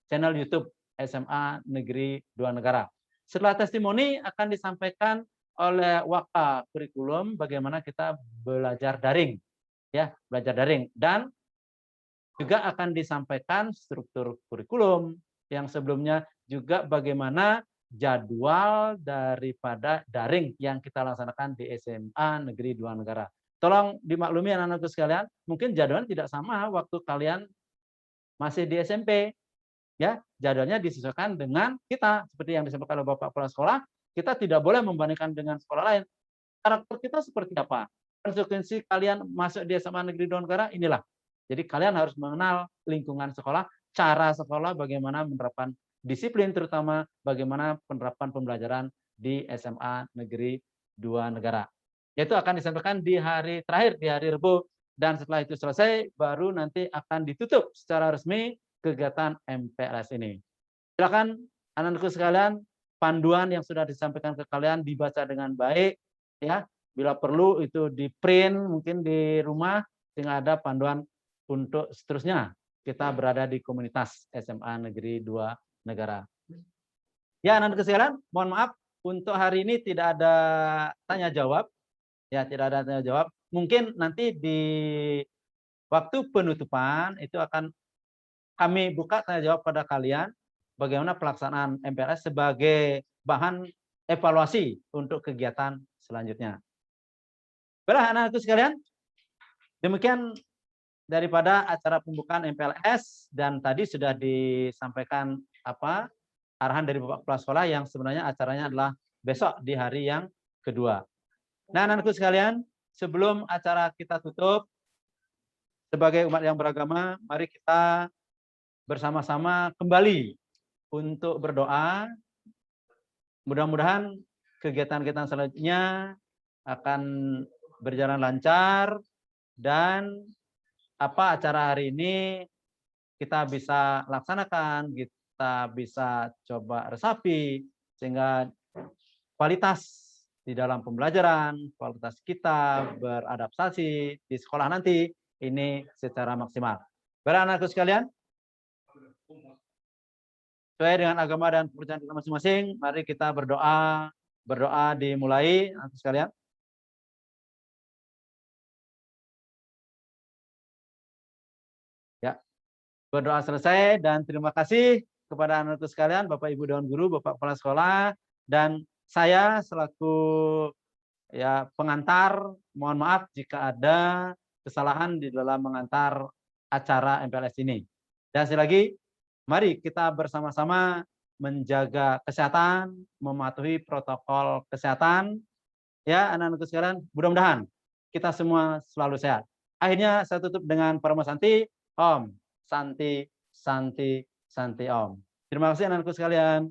channel YouTube SMA Negeri 2 Negara. Setelah testimoni akan disampaikan oleh Waka Kurikulum bagaimana kita belajar daring, ya belajar daring, dan juga akan disampaikan struktur kurikulum yang sebelumnya juga bagaimana jadwal daripada daring yang kita laksanakan di SMA Negeri 2 Negara. Tolong dimaklumi anak-anakku sekalian, mungkin jadwalnya tidak sama waktu kalian masih di SMP. Ya, jadwalnya disesuaikan dengan kita seperti yang disampaikan oleh Bapak Kepala Sekolah. Kita tidak boleh membandingkan dengan sekolah lain. Karakter kita seperti apa? Konsekuensi kalian masuk di SMA Negeri 2 Negara inilah. Jadi kalian harus mengenal lingkungan sekolah, cara sekolah, bagaimana menerapkan disiplin, terutama bagaimana penerapan pembelajaran di SMA Negeri 2 Negara. Yaitu akan disampaikan di hari terakhir, di hari Rabu dan setelah itu selesai, baru nanti akan ditutup secara resmi kegiatan MPLS ini. Silakan anak-anakku sekalian, panduan yang sudah disampaikan ke kalian dibaca dengan baik, ya. Bila perlu itu di print mungkin di rumah, sehingga ada panduan untuk seterusnya kita berada di komunitas SMA Negeri 2 Negara. Ya, anak-anak sekalian, mohon maaf untuk hari ini tidak ada tanya jawab. Ya, tidak ada tanya jawab. Mungkin nanti di waktu penutupan itu akan kami buka tanya jawab pada kalian bagaimana pelaksanaan MPLS sebagai bahan evaluasi untuk kegiatan selanjutnya. Baiklah anak-anakku sekalian, demikian daripada acara pembukaan MPLS, dan tadi sudah disampaikan arahan dari Bapak Kepala Sekolah yang sebenarnya acaranya adalah besok di hari yang kedua. Nah, anak-anakku sekalian, sebelum acara kita tutup, sebagai umat yang beragama, mari kita bersama-sama kembali untuk berdoa. Mudah-mudahan kegiatan-kegiatan selanjutnya akan berjalan lancar, dan acara hari ini kita bisa laksanakan, kita bisa coba resapi, sehingga kualitas di dalam pembelajaran, kualitas kita beradaptasi di sekolah nanti ini secara maksimal. Baiklah anak-anakku sekalian, sesuai dengan agama dan kepercayaan kita masing-masing, mari kita berdoa. Berdoa dimulai, anak-anak sekalian. Ya, berdoa selesai, dan terima kasih kepada anak-anak sekalian, Bapak Ibu Dewan Guru, Bapak Kepala Sekolah, dan saya selaku ya pengantar, mohon maaf jika ada kesalahan di dalam mengantar acara MPLS ini. Dan sekali lagi, mari kita bersama-sama menjaga kesehatan, mematuhi protokol kesehatan. Ya, anak-anak sekalian, mudah-mudahan kita semua selalu sehat. Akhirnya saya tutup dengan Parama Santi, Om Santi, Santi, Santi Om. Terima kasih anak-anakku sekalian.